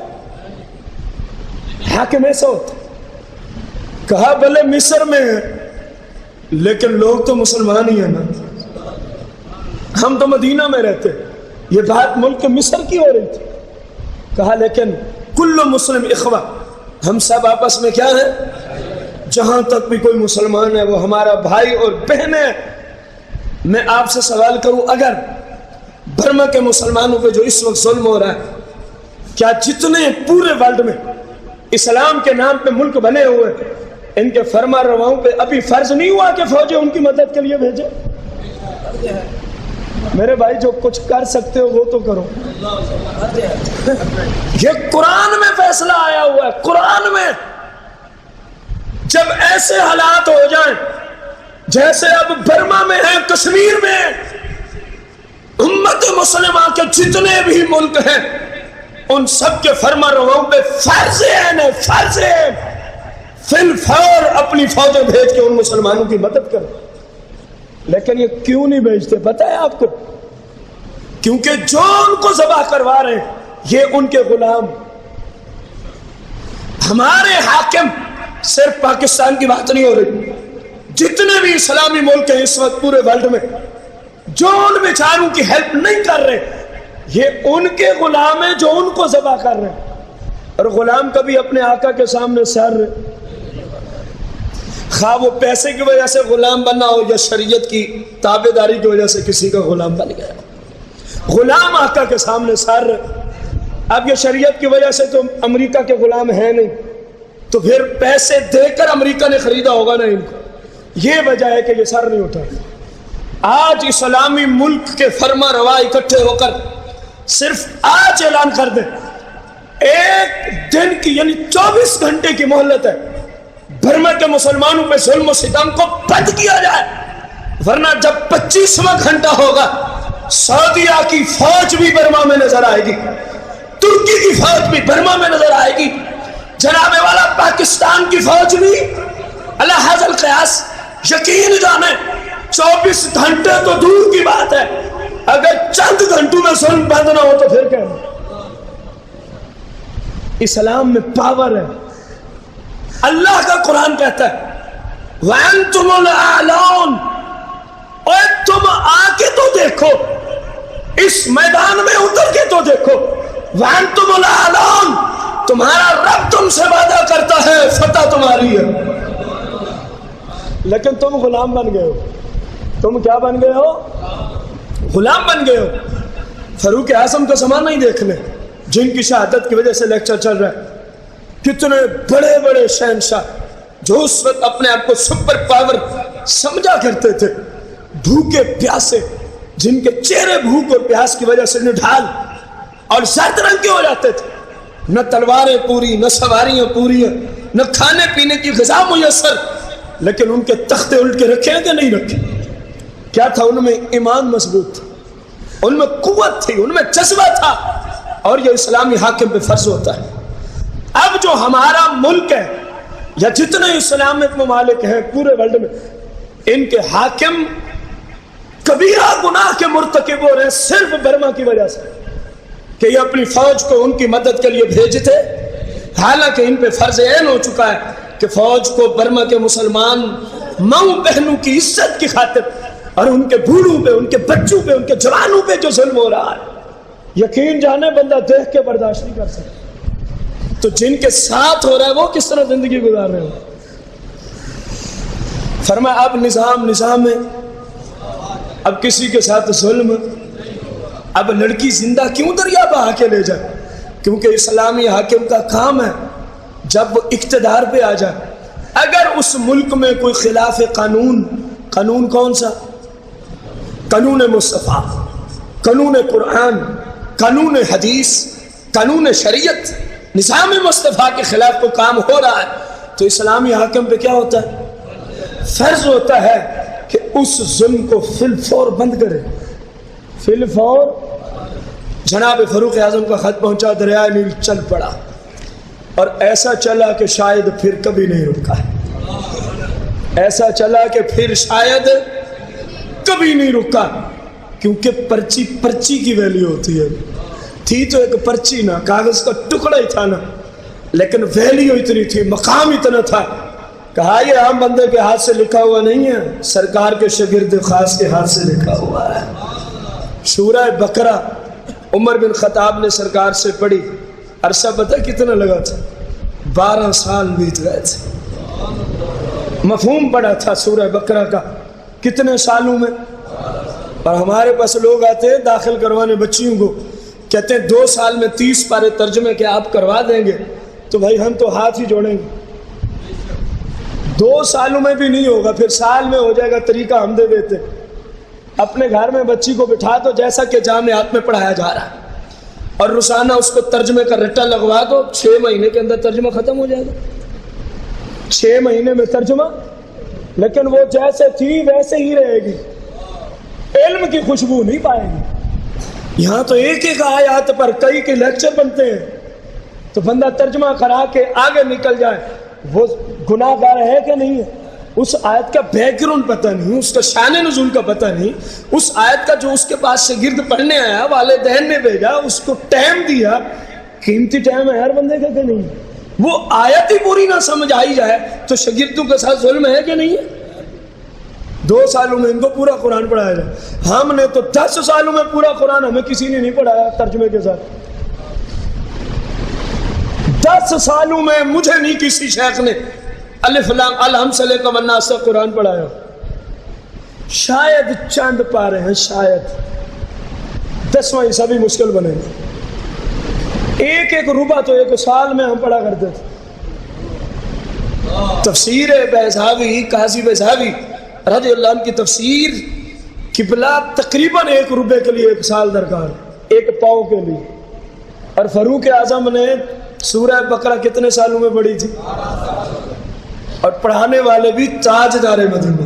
B: حاکم ایسا ہوتا ہے؟ کہا بھلے مصر میں ہے لیکن لوگ تو مسلمان ہی ہیں نا، ہم تو مدینہ میں رہتے۔ یہ بات ملک مصر کی ہو رہی تھی۔ کہا لیکن کل مسلم اخوہ، ہم سب آپس میں کیا ہیں؟ جہاں تک بھی کوئی مسلمان ہے وہ ہمارا بھائی اور بہن ہے۔ میں آپ سے سوال کروں، اگر برما کے مسلمانوں پہ جو اس وقت ظلم ہو رہا ہے، کیا جتنے پورے ورلڈ میں اسلام کے نام پہ ملک بنے ہوئے، ان کے فرما رواؤں پہ ابھی فرض نہیں ہوا کہ فوجیں ان کی مدد کے لیے بھیجے؟ میرے بھائی جو کچھ کر سکتے ہو وہ تو کرو۔ یہ قرآن میں فیصلہ آیا ہوا ہے، قرآن میں۔ جب ایسے حالات ہو جائیں جیسے اب برما میں ہیں، کشمیر میں، امت مسلمہ کے جتنے بھی ملک ہیں ان سب کے فرما رواؤں پہ فرض ہے، فرض ہے فی الفور اپنی فوجیں بھیج کے ان مسلمانوں کی مدد کرو۔ لیکن یہ کیوں نہیں بھیجتے پتہ ہے آپ کو؟ کیونکہ جو ان کو ذبح کروا رہے ہیں یہ ان کے غلام۔ ہمارے حاکم، صرف پاکستان کی بات نہیں ہو رہی، جتنے بھی اسلامی ملک ہیں اس وقت پورے ورلڈ میں، جو ان بیچاروں کی ہیلپ نہیں کر رہے یہ ان کے غلام ہیں جو ان کو ذبح کر رہے ہیں۔ اور غلام کبھی اپنے آقا کے سامنے سر رہے، خواہ وہ پیسے کی وجہ سے غلام بنا ہو یا شریعت کی تابع داری کی وجہ سے کسی کا غلام بن گیا، غلام آقا کے سامنے سر رہے۔ اب یہ شریعت کی وجہ سے تو امریکہ کے غلام ہیں نہیں، تو پھر پیسے دے کر امریکہ نے خریدا ہوگا نا ان کو، یہ وجہ ہے کہ یہ سر نہیں اٹھا۔ آج اسلامی ملک کے فرما روا اکٹھے ہو کر صرف آج اعلان کر دیں، ایک دن کی یعنی 24 گھنٹے کی مہلت ہے، برما کے مسلمانوں پہ ظلم و ستم کو بند کیا جائے، ورنہ جب 25واں گھنٹہ ہوگا سعودیہ کی فوج بھی برما میں نظر آئے گی، ترکی کی فوج بھی برما میں نظر آئے گی، جناب والا پاکستان کی فوج بھی۔ اللہ حاضر قیاس یقین جانے 24 گھنٹے تو دور کی بات ہے، اگر چند گھنٹوں میں ظلم بند نہ ہو تو پھر کیا ہے؟ اسلام میں پاور ہے۔ اللہ کا قرآن کہتا ہے وَأَنْتُمُ الْأَعْلَوْنَ، اور تم آ کے تو دیکھو، اس میدان میں اتر کے تو دیکھو، وَأَنْتُمُ الْأَعْلَوْنَ، تمہارا رب تم سے وعدہ کرتا ہے فتح تمہاری ہے، لیکن تم غلام بن گئے ہو۔ تم کیا بن گئے ہو؟ غلام بن گئے ہو۔ فاروق اعظم کا زمانہ نہیں دیکھ لیں، جن کی شہادت کی وجہ سے لیکچر چل رہا ہے، کتنے بڑے بڑے شہنشاہ جو اس وقت اپنے آپ کو سپر پاور سمجھا کرتے تھے، بھوکے پیاسے، جن کے چہرے بھوک اور پیاس کی وجہ سے نڈھال اور زرد رنگ کے ہو جاتے تھے، نہ تلواریں پوری، نہ سواریاں پوری، نہ کھانے پینے کی غذا میسر، لیکن ان کے تختے الٹ کے رکھے ہیں کہ نہیں رکھے؟ کیا تھا ان میں؟ ایمان مضبوط تھا، ان میں قوت تھی، ان میں جذبہ تھا، اور یہ اسلامی حاکم پہ فرض ہوتا ہے۔ اب جو ہمارا ملک ہے یا جتنے اسلامک ممالک ہیں پورے ورلڈ میں، ان کے حاکم کبیرہ گناہ کے مرتکب ہو رہے ہیں صرف برما کی وجہ سے کہ یہ اپنی فوج کو ان کی مدد کے لیے بھیجتے، حالانکہ ان پہ فرض عین ہو چکا ہے کہ فوج کو برما کے مسلمان ماؤں بہنوں کی عزت کی خاطر اور ان کے بوڑھوں پہ، ان کے بچوں پہ، ان کے جوانوں پہ جو ظلم ہو رہا ہے، یقین جانے بندہ دیکھ کے برداشت نہیں کر سکتا۔ تو جن کے ساتھ ہو رہا ہے وہ کس طرح زندگی گزار رہے ہو؟ فرمایا اب نظام ہے، اب کسی کے ساتھ ظلم، اب لڑکی زندہ کیوں دریا بہا کے لے جائے؟ کیونکہ اسلامی حاکم کا کام ہے جب وہ اقتدار پہ آ جائے، اگر اس ملک میں کوئی خلاف قانون کون سا؟ قانون مصطفیٰ، قانون قرآن، قانون حدیث، قانون شریعت، نظام مصطفیٰ کے خلاف کوئی کام ہو رہا ہے تو اسلامی حاکم پہ کیا ہوتا ہے؟ فرض ہوتا ہے کہ اس ظلم کو فی الفور بند کرے، فی الفور۔ جناب فاروق اعظم کا خط پہنچا، دریائے نیل چل پڑا، اور ایسا چلا کہ شاید پھر کبھی نہیں رکا، ایسا چلا کہ پھر شاید کبھی نہیں رکا، کیونکہ پرچی کی ویلیو ہوتی ہے، تھی تو ایک پرچی نا، کاغذ کا ٹکڑا ہی تھا نا، لیکن ویلیو اتنی تھی، مقام اتنا تھا۔ کہا یہ عام بندے کے ہاتھ سے لکھا ہوا نہیں ہے، سرکار کے شاگرد خاص کے ہاتھ سے لکھا ہوا ہے۔ سورہ بقرہ عمر بن خطاب نے سرکار سے پڑھی، عرصہ پتہ کتنا لگا تھا؟ 12 سال بیت گئے تھے، مفہوم پڑا تھا سورہ بقرہ کا کتنے سالوں میں؟ اور ہمارے پاس لوگ آتے ہیں داخل کروانے بچیوں کو، کہتے ہیں 2 سال میں 30 پارے ترجمے کے آپ کروا دیں گے، تو بھائی ہم تو ہاتھ ہی جوڑیں گے۔ 2 سالوں میں بھی نہیں ہوگا، پھر سال میں ہو جائے گا، طریقہ ہم دے دیتے۔ اپنے گھر میں بچی کو بٹھا دو جیسا کہ جامعات میں پڑھایا جا رہا ہے، اور روزانہ اس کو ترجمے کا رٹا لگوا دو، 6 مہینے کے اندر ترجمہ ختم ہو جائے گا، 6 مہینے میں ترجمہ، لیکن وہ جیسے تھی ویسے ہی رہے گی، علم کی خوشبو نہیں پائے گی۔ یہاں تو ایک ایک آیات پر کئی کے لیکچر بنتے ہیں، تو بندہ ترجمہ کرا کے آگے نکل جائے، وہ گناہ گار ہے کہ نہیں ہے؟ اس آیت کا بیک گراؤنڈ پتہ نہیں، اس کا شان نزول کا پتہ نہیں، اس آیت کا جو اس کے پاس شاگرد پڑھنے آیا، والدین نے بھیجا، اس کو ٹائم دیا، قیمتی ٹائم ہے ہر بندے کا کہ نہیں؟ وہ آیت ہی پوری نہ سمجھ آئی جائے تو شاگردوں کے ساتھ ظلم ہے کہ نہیں ہے؟ 2 سالوں میں ان کو پورا قرآن پڑھایا جائے، ہم نے تو 10 سالوں میں پورا قرآن ہمیں کسی نے نہیں پڑھایا ترجمے کے ساتھ۔ 10 سالوں میں مجھے نہیں کسی شیخ نے الف لام الحمد سے لے کر والناس تک قرآن پڑھایا، شاید چند پارے ہیں، شاید 10واں حصہ بھی مشکل بنے گا۔ ایک ربع تو 1 سال میں ہم پڑھا کرتے تھے۔ تفسیر بیضاوی، قاضی بیضاوی رضی اللہ عنہ کی تفسیر قبلہ تقریباً 1 ربع کے لیے 1 سال درکار، 1 پاؤ کے لیے، اور فاروق اعظم نے سورہ بقرہ کتنے سالوں میں پڑھی تھی؟ اور پڑھانے والے بھی تاجدار مدینہ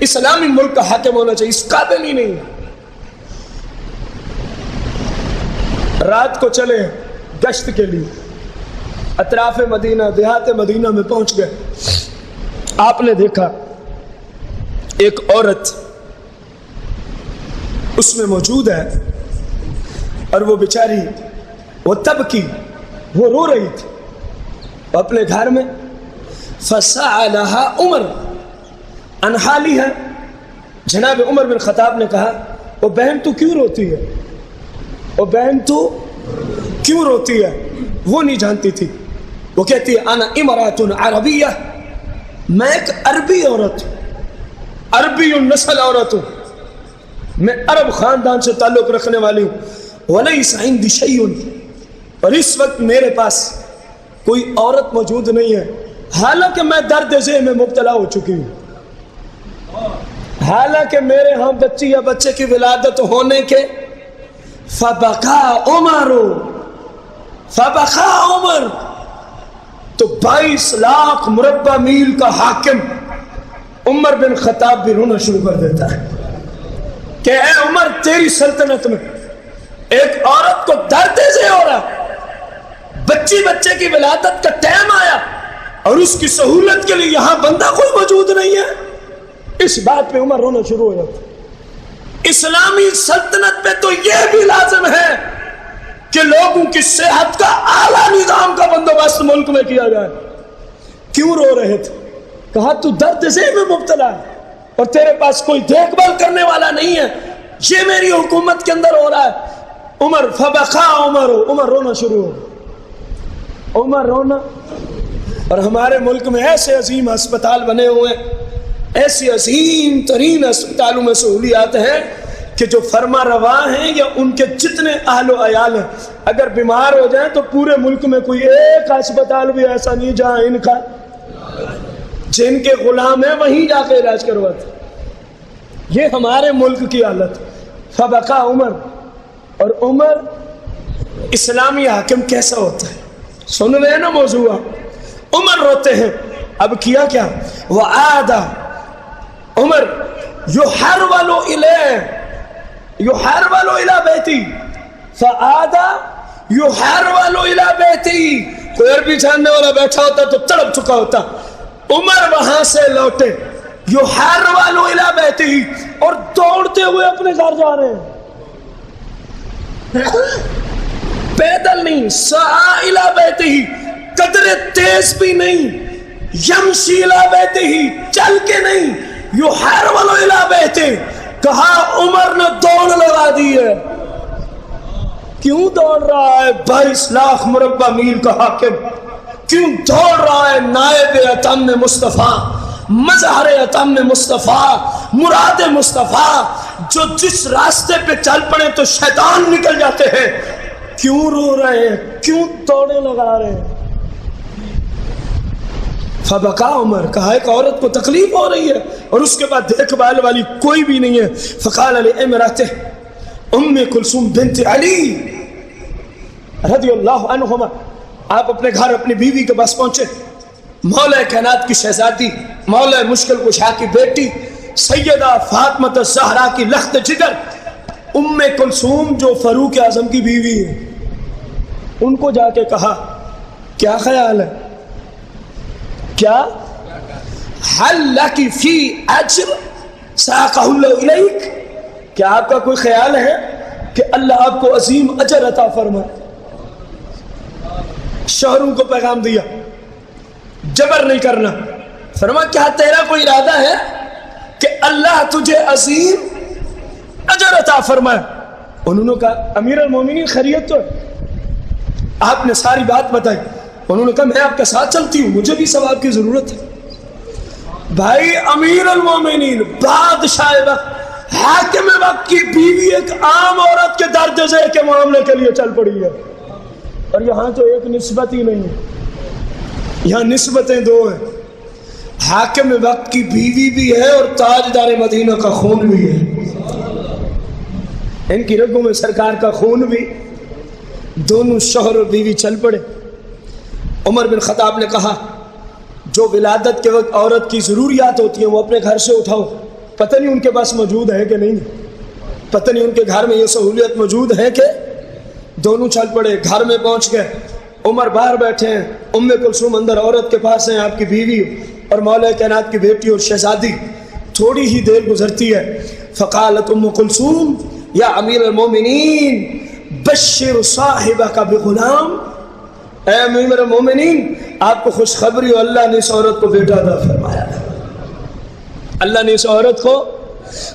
B: اسلامی ملک کا حاکم ہونا چاہیے، اس قابل ہی نہیں۔ رات کو چلے گشت کے لیے، اطراف مدینہ دیہات مدینہ میں پہنچ گئے۔ آپ نے دیکھا ایک عورت اس میں موجود ہے، اور وہ بیچاری وہ تبکی، وہ رو رہی تھی اپنے گھر میں۔ فسألها عمر عن حالها، جناب عمر بن خطاب نے کہا وہ بہن تو کیوں روتی ہے، وہ بہن تو کیوں روتی ہے؟ وہ نہیں جانتی تھی۔ وہ کہتی ہے انا امرأۃ عربیہ، میں ایک عربی عورت ہوں، عربی النسل عورت ہوں، میں عرب خاندان سے تعلق رکھنے والی ہوں۔ ولیس عندی شیء، اور اس وقت میرے پاس کوئی عورت موجود نہیں ہے، حالانکہ میں درد ذہ میں مبتلا ہو چکی ہوں، حالانکہ میرے ہاں بچی یا بچے کی ولادت ہونے کے۔ فبکا عمر، فبکا عمر، تو 22 لاکھ مربع میل کا حاکم عمر بن خطاب بھی رونا شروع کر دیتا ہے کہ اے عمر، تیری سلطنت میں ایک عورت کو درد ذہ ہو رہا، بچے کی ولادت کا ٹائم آیا اور اس کی سہولت کے لیے یہاں بندہ کوئی موجود نہیں ہے۔ اس بات پہ عمر رونا شروع ہو جاتا۔ اسلامی سلطنت پہ تو یہ بھی لازم ہے کہ لوگوں کی صحت کا اعلیٰ نظام کا بندوبست ملک میں کیا جائے۔ کیوں رو رہے تھے؟ کہا تو درد ذہ میں مبتلا ہے اور تیرے پاس کوئی دیکھ بھال کرنے والا نہیں ہے، یہ میری حکومت کے اندر ہو رہا ہے۔ عمر فبکا عمر، عمر رونا شروع ہو، عمر رونا۔ اور ہمارے ملک میں ایسے عظیم ہسپتال بنے ہوئے ہیں، ایسی عظیم ترین ہسپتالوں میں سہولیات ہیں کہ جو فرما روا ہیں یا ان کے جتنے اہل و عیال ہیں اگر بیمار ہو جائیں تو پورے ملک میں کوئی ایک ہسپتال بھی ایسا نہیں جہاں ان کا جن کے غلام ہیں وہیں جا کے علاج کرواتے۔ یہ ہمارے ملک کی حالت۔ فبکا عمر، اور عمر اسلامی حاکم کیسا ہوتا ہے سن رہے ہیں نا موضوع؟ عمر روتے ہیں۔ اب کیا کیا؟ وعاد عمر یحرول الی بیتی، فعاد یحرول الی بیتی۔ کوئی عربی جاننے والا بیٹھا ہوتا تو تڑپ چکا ہوتا۔ عمر وہاں سے لوٹے، یحرول الی بیتی، اور دوڑتے ہوئے اپنے گھر جا رہے ہیں، پیدل نہیں، سعی الی بیتی، قدرے تیز بھی نہیں، یمشی الی بیتی، چل کے نہیں، یحرول الی بیتی۔ کہا عمر نے دوڑ لگا دی ہے۔ کیوں دوڑ رہا ہے 22 لاکھ مربع میل کا حاکم؟ کیوں دوڑ رہا ہے نائب اتم مصطفیٰ، مظہر اتم مصطفیٰ، مراد مصطفیٰ، جو جس راستے پہ چل پڑے تو شیطان نکل جاتے ہیں؟ کیوں رو رہے ہیں؟ کیوں دوڑے لگا رہے ہیں؟ فبکا عمر، کہا ایک عورت کو تکلیف ہو رہی ہے اور اس کے بعد دیکھ بھال والی کوئی بھی نہیں ہے۔ فقال لامرأته ام کلثوم بنت علی رضی اللہ عنہما، آپ اپنے گھر اپنی بیوی کے پاس پہنچے، مولا کائنات کی شہزادی، مولا مشکل کشا کی بیٹی سیدہ فاطمہ الزہرا کی لخت جگر ام کلثوم جو فاروق اعظم کی بیوی ہے، ان کو جا کے کہا کیا خیال ہے؟ کیا حل لکی فی اجر ساقہ اللہ الیک، کیا آپ کا کوئی خیال ہے کہ اللہ آپ کو عظیم اجر عطا فرمائے؟ شوہروں کو پیغام دیا، جبر نہیں کرنا۔ فرما کیا تیرا کوئی ارادہ ہے کہ اللہ تجھے عظیم اجر عطا فرمائے؟ انہوں نے کہا امیر المومنین خیریت تو ہے۔ آپ نے ساری بات بتائی، انہوں نے کہا میں آپ کے ساتھ چلتی ہوں، مجھے بھی ثواب کی ضرورت ہے۔ بھائی امیر المومنین، بادشاہ وقت، حاکم وقت کی بیوی ایک عام عورت کے درد ذیل کے معاملے کے لیے چل پڑی ہے، اور یہاں تو ایک نسبت ہی نہیں ہے، یہاں نسبتیں دو ہیں، حاکم وقت کی بیوی بھی ہے اور تاجدار مدینہ کا خون بھی ہے، ان کی رگوں میں سرکار کا خون بھی، دونوں شوہر اور بیوی چل پڑے۔ عمر بن خطاب نے کہا جو ولادت کے وقت عورت کی ضروریات ہوتی ہیں وہ اپنے گھر سے اٹھاؤ، پتہ نہیں ان کے پاس موجود ہے کہ نہیں، پتہ نہیں ان کے گھر میں یہ سہولیت موجود ہے کہ دونوں چل پڑے، گھر میں پہنچ گئے، عمر باہر بیٹھے ہیں، ام کلثوم اندر عورت کے پاس ہیں، آپ کی بیوی اور مولا کائنات کی بیٹی اور شہزادی۔ تھوڑی ہی دیر گزرتی ہے، فقالت ام کلثوم یا امیر المومنین بشر صاحبک بغلام، اے امیر المومنین آپ کو خوشخبری ہو، اللہ نے اس عورت کو بیٹا عطا فرمایا ہے، اللہ نے اس عورت کو۔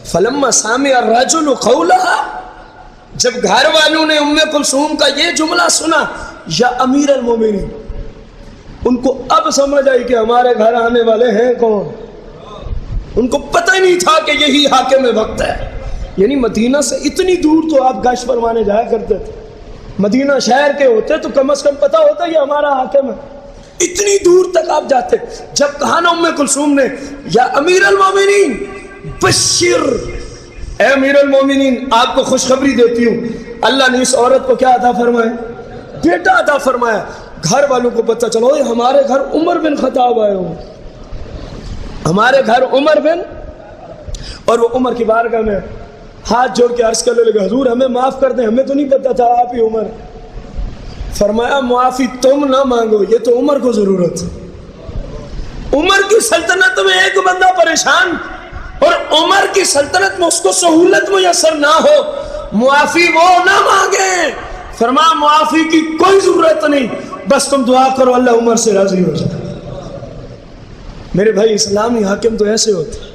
B: فلما سمع الرجل قولها، جب گھر والوں نے ام کلثوم کا یہ جملہ سنا یا امیر المومنین، ان کو اب سمجھ آئی کہ ہمارے گھر آنے والے ہیں کون، ان کو پتہ ہی نہیں تھا کہ یہی حاکم وقت ہے۔ یعنی مدینہ سے اتنی دور تو آپ گشت فرمانے جایا کرتے تھے، مدینہ شہر کے ہوتے تو کم از کم پتہ ہوتا یہ ہمارا حاکم ہے، اتنی دور تک آپ جاتے۔ جب کہا نا ام کلثوم نے یا امیر المومنین بشر، اے امیر المومنین آپ کو خوشخبری دیتی ہوں، اللہ نے اس عورت کو کیا عطا فرمایا، بیٹا عطا فرمایا۔ گھر والوں کو پتہ چلو ہمارے گھر عمر بن خطاب آئے ہوں، ہمارے گھر عمر بن، اور وہ عمر کی بارگاہ میں ہاتھ جوڑ کے عرض کرنے لگے حضور ہمیں معاف کر دیں، ہمیں تو نہیں پتہ تھا آپ ہی عمر۔ فرمایا معافی تم نہ مانگو، یہ تو عمر کو ضرورت ہے، عمر کی سلطنت میں ایک بندہ پریشان اور عمر کی سلطنت میں اس کو سہولت میسر نہ ہو، معافی وہ نہ مانگے۔ فرمایا معافی کی کوئی ضرورت نہیں، بس تم دعا کرو اللہ عمر سے راضی ہو جائے۔ میرے بھائی اسلامی حاکم تو ایسے ہوتے ہیں،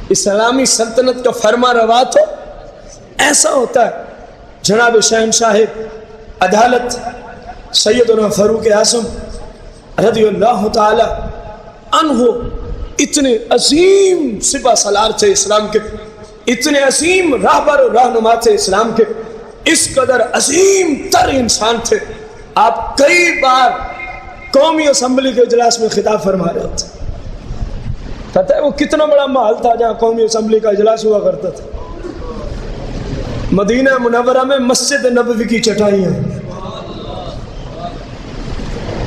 B: اسلامی سلطنت کا فرما روا تو ایسا ہوتا ہے۔ جناب شہنشاہ عدالت سیدنا فاروق اعظم رضی اللہ تعالی عنہ اتنے عظیم سپہ سالار تھے اسلام کے، اتنے عظیم راہبر و رہنما تھے اسلام کے، اس قدر عظیم تر انسان تھے۔ آپ کئی بار قومی اسمبلی کے اجلاس میں خطاب فرما رہے تھے، پتہ ہے وہ کتنا بڑا محل تھا جہاں قومی اسمبلی کا اجلاس ہوا کرتا تھا، مدینہ منورہ میں مسجد نبوی کی چٹائیاں،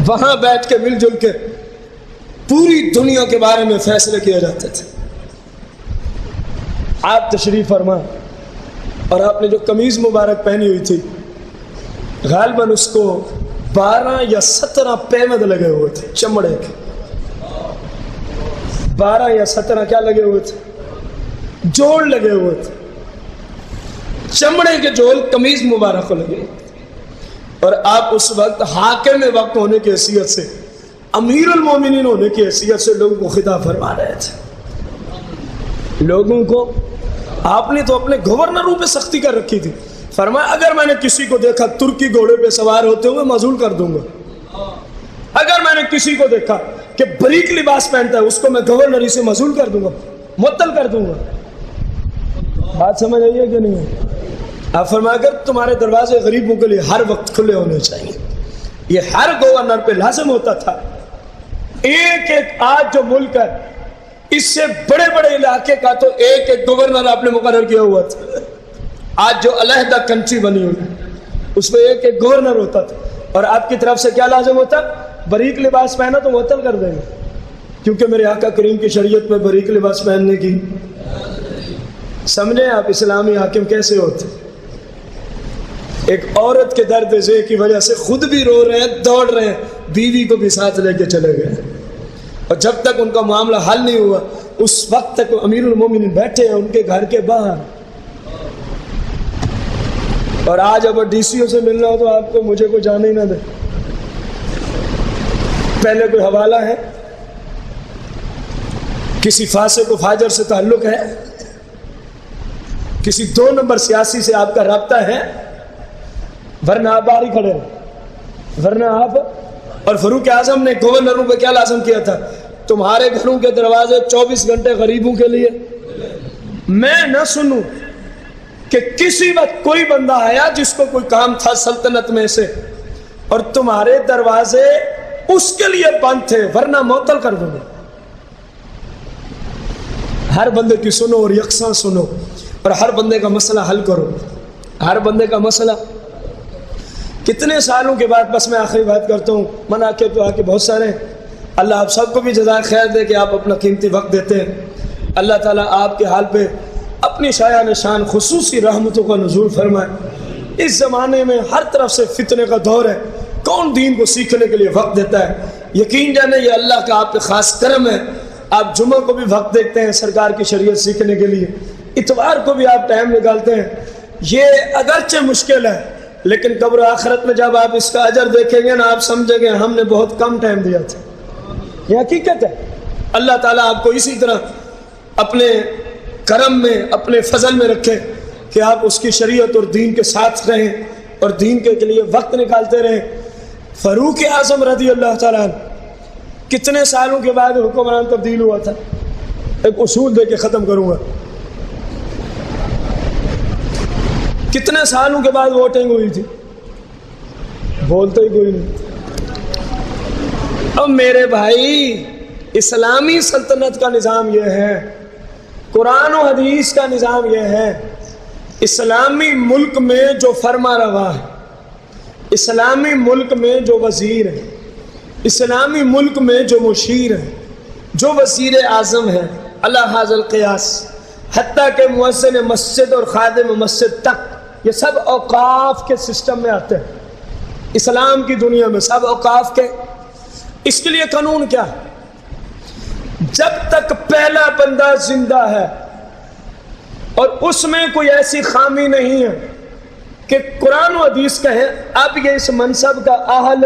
B: وہاں بیٹھ کے مل جل کے پوری دنیا کے بارے میں فیصلے کیے جاتے تھے۔ آپ تشریف فرما اور آپ نے جو قمیض مبارک پہنی ہوئی تھی غالباً اس کو 12 یا 17 پیمد لگے ہوئے تھے، چمڑے کے 12 یا 17 کیا لگے ہوئے تھے، جوڑ لگے ہوئے تھے، چمڑے کے جوڑ قمیض مبارک کو لگے، اور آپ اس وقت حاکم وقت ہونے کی حیثیت سے، امیر المومنین ہونے کی حیثیت سے لوگوں کو خطاب فرما رہے تھے۔ لوگوں کو آپ نے تو اپنے گورنروں پہ سختی کر رکھی تھی، فرمایا اگر میں نے کسی کو دیکھا ترکی گھوڑے پہ سوار ہوتے ہوئے معزول کر دوں گا، اگر میں نے کسی کو دیکھا کہ بریک لباس پہنتا ہے اس کو میں گورنری سے معزول کر دوں گا، معطل کر دوں گا۔ بات سمجھ آئی ہے کہ نہیں ہے؟ آپ فرمایا اگر تمہارے دروازے غریبوں کے لیے ہر وقت کھلے ہونے چاہیے، یہ ہر گورنر پہ لازم ہوتا تھا۔ ایک ایک آج جو ملک ہے اس سے بڑے بڑے علاقے کا تو ایک ایک گورنر آپ نے مقرر کیا ہوا تھا، آج جو علیحدہ کنٹری بنی ہوئی اس میں ایک ایک گورنر ہوتا تھا، اور آپ کی طرف سے کیا لازم ہوتا، بریک لباس پہنا تو معطل کر دیں گے، کیونکہ میرے آقا کریم کی شریعت میں بریک لباس پہننے کی، سمجھیں آپ اسلامی حاکم کیسے ہوتے۔ ایک عورت کے درد ذہ کی وجہ سے خود بھی رو رہے ہیں، دوڑ رہے ہیں، بیوی کو بھی ساتھ لے کے چلے گئے، اور جب تک ان کا معاملہ حل نہیں ہوا اس وقت تک امیر المومنین بیٹھے ہیں ان کے گھر کے باہر۔ اور آج اگر ڈی سی او سے ملنا ہو تو آپ کو مجھے کوئی جانے ہی نہ دے، پہلے کوئی حوالہ ہے، کسی فاسق و فاجر سے تعلق ہے، کسی 2 نمبر سیاسی سے آپ کا رابطہ ہے، ورنہ آپ باہر ہی کھڑے ہیں، ورنہ آپ۔ اور فاروق اعظم نے گورنروں پہ کیا لازم کیا تھا، تمہارے گھروں کے دروازے 24 گھنٹے غریبوں کے لیے، میں نہ سنوں کہ کسی وقت کوئی بندہ آیا جس کو کوئی کام تھا سلطنت میں سے اور تمہارے دروازے اس کے لیے بند تھے، ورنہ معطل کر دوں گا۔ ہر بندے کی سنو اور یکساں سنو، اور ہر بندے کا مسئلہ حل کرو، ہر بندے کا مسئلہ۔ کتنے سالوں کے بعد، بس میں آخری بات کرتا ہوں، مناقب تو آ کے بہت سارے ہیں، اللہ آپ سب کو بھی جزائے خیر دے کہ آپ اپنا قیمتی وقت دیتے ہیں. اللہ تعالیٰ آپ کے حال پہ اپنی شایع نشان خصوصی رحمتوں کا نزول فرمائے. اس زمانے میں ہر طرف سے فتنے کا دور ہے، کون دین کو سیکھنے کے لیے وقت دیتا ہے؟ یقین جانے یہ اللہ کا آپ پہ خاص کرم ہے. آپ جمعہ کو بھی وقت دیتے ہیں سرکار کی شریعت سیکھنے کے لیے، اتوار کو بھی آپ ٹائم نکالتے ہیں. یہ اگرچہ مشکل ہے لیکن قبر و آخرت میں جب آپ اس کا اجر دیکھیں گے نا، آپ سمجھیں گے ہم نے بہت کم ٹائم دیا تھا. یہ حقیقت ہے. اللہ تعالیٰ آپ کو اسی طرح اپنے کرم میں، اپنے فضل میں رکھے کہ آپ اس کی شریعت اور دین کے ساتھ رہیں اور دین کے لیے وقت نکالتے رہیں. فاروق اعظم رضی اللہ تعالیٰ عنہ کتنے سالوں کے بعد حکمران تبدیل ہوا تھا؟ ایک اصول دے کے ختم کروں گا. کتنے سالوں کے بعد ووٹنگ ہوئی تھی؟ بولتے ہی کوئی نہیں. اب میرے بھائی، اسلامی سلطنت کا نظام یہ ہے، قرآن و حدیث کا نظام یہ ہے. اسلامی ملک میں جو فرما روا ہے، اسلامی ملک میں جو وزیر ہے، اسلامی ملک میں جو مشیر ہے، جو وزیر اعظم ہے، اللہ حاضر القیاس، حتیٰ کہ مؤذن مسجد اور خادم مسجد تک، یہ سب اوقاف کے سسٹم میں آتے ہیں. اسلام کی دنیا میں سب اوقاف کے. اس کے لیے قانون کیا ہے؟ جب تک پہلا بندہ زندہ ہے اور اس میں کوئی ایسی خامی نہیں ہے کہ قرآن و حدیث کہے اب یہ اس منصب کا اہل،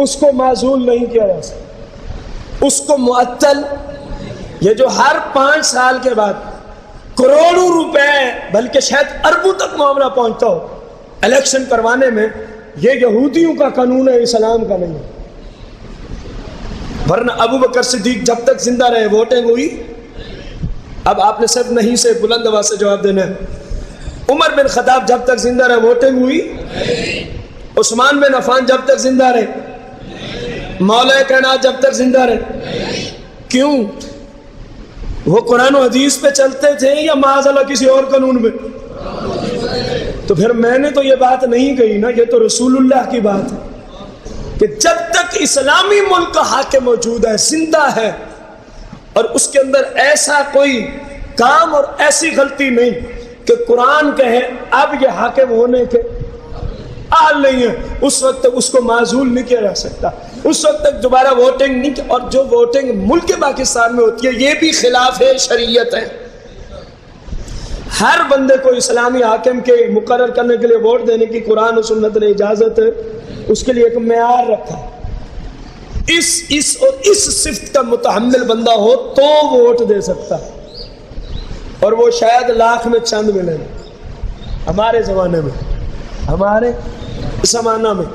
B: اس کو معزول نہیں کیا جا سکتا، اس کو معطل. یہ جو ہر 5 سال کے بعد کروڑوں روپے بلکہ شاید اربوں تک معاملہ پہنچتا ہو الیکشن کروانے میں، یہ یہودیوں کا قانون ہے، اسلام کا نہیں ہے. ورنہ ابو بکر صدیق جب تک زندہ رہے ووٹنگ ہوئی. اب آپ نے صرف نہیں سے بلند آواز سے جواب دینا ہے. عمر بن خطاب جب تک زندہ رہے ووٹنگ ہوئی. عثمان بن عفان جب تک زندہ رہے، مولا کائنات جب تک زندہ رہے. کیوں؟ وہ قرآن و حدیث پہ چلتے تھے یا معاذ اللہ کسی اور قانون پہ؟ تو پھر میں نے تو یہ بات نہیں کہی نا، یہ تو رسول اللہ کی بات ہے کہ جب تک اسلامی ملک کا حاکم موجود ہے، زندہ ہے، اور اس کے اندر ایسا کوئی کام اور ایسی غلطی نہیں کہ قرآن کہے اب یہ حاکم ہونے کے اہل نہیں ہے، اس وقت تک اس کو معزول نہیں کیا جا سکتا. اس وقت تک دوبارہ ووٹنگ نہیں. اور جو ووٹنگ ملک پاکستان میں ہوتی ہے یہ بھی خلاف شریعت ہے. ہر بندے کو اسلامی حاکم کے مقرر کرنے کے لیے ووٹ دینے کی قرآن و سنت نے اجازت ہے. اس کے لیے ایک معیار رکھا. اس صفت کا متحمل بندہ ہو تو ووٹ دے سکتا ہے، اور وہ شاید لاکھ میں چند ملے. ہمارے زمانے میں، ہمارے زمانہ میں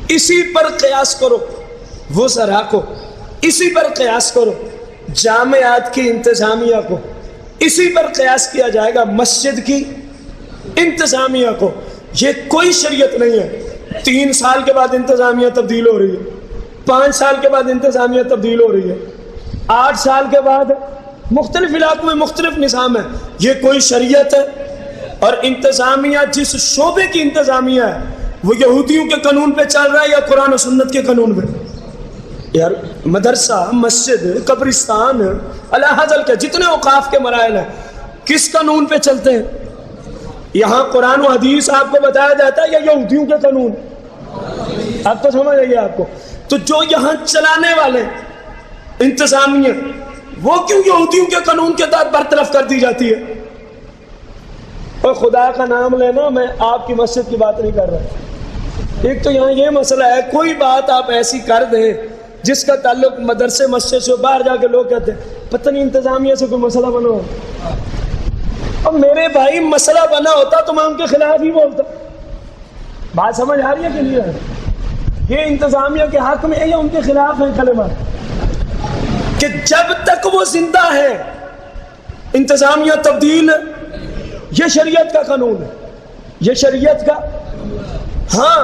B: اسی پر قیاس کرو وزراء کو، اسی پر قیاس کرو جامعات کی انتظامیہ کو، اسی پر قیاس کیا جائے گا مسجد کی انتظامیہ کو. یہ کوئی شریعت نہیں ہے. 3 سال کے بعد انتظامیہ تبدیل ہو رہی ہے، 5 سال کے بعد انتظامیہ تبدیل ہو رہی ہے، 8 سال کے بعد مختلف علاقوں میں مختلف نظام ہے. یہ کوئی شریعت ہے؟ اور انتظامیہ جس شعبے کی انتظامیہ ہے وہ یہودیوں کے قانون پہ چل رہا ہے یا قرآن و سنت کے قانون پہ؟ یار مدرسہ، مسجد، قبرستان، اللہ حضل کے جتنے اوقاف کے مراحل ہیں کس قانون پہ چلتے ہیں؟ یہاں قرآن و حدیث آپ کو بتایا جاتا ہے یا یہودیوں کے قانون؟ آپ تو سمجھ آئیے آپ کو. تو جو یہاں چلانے والے انتظامیہ وہ کیوں یہودیوں کے قانون کے تحت برطرف کر دی جاتی ہے؟ اور خدا کا نام لینا، میں آپ کی مسجد کی بات نہیں کر رہا. ایک تو یہاں یہ مسئلہ ہے، کوئی بات آپ ایسی کر دیں جس کا تعلق مدرسے مسجد سے، باہر جا کے لوگ کہتے ہیں پتہ نہیں انتظامیہ سے کوئی مسئلہ بنا ہو. اور میرے بھائی مسئلہ بنا ہوتا تو میں ان کے خلاف ہی بولتا. بات سمجھ آ رہی ہے کہ نہیں؟ یہ انتظامیہ کے حق میں ہے یا ان کے خلاف ہے کلمات؟ کہ جب تک وہ زندہ ہے انتظامیہ تبدیل، یہ شریعت کا قانون ہے، یہ شریعت کا. ہاں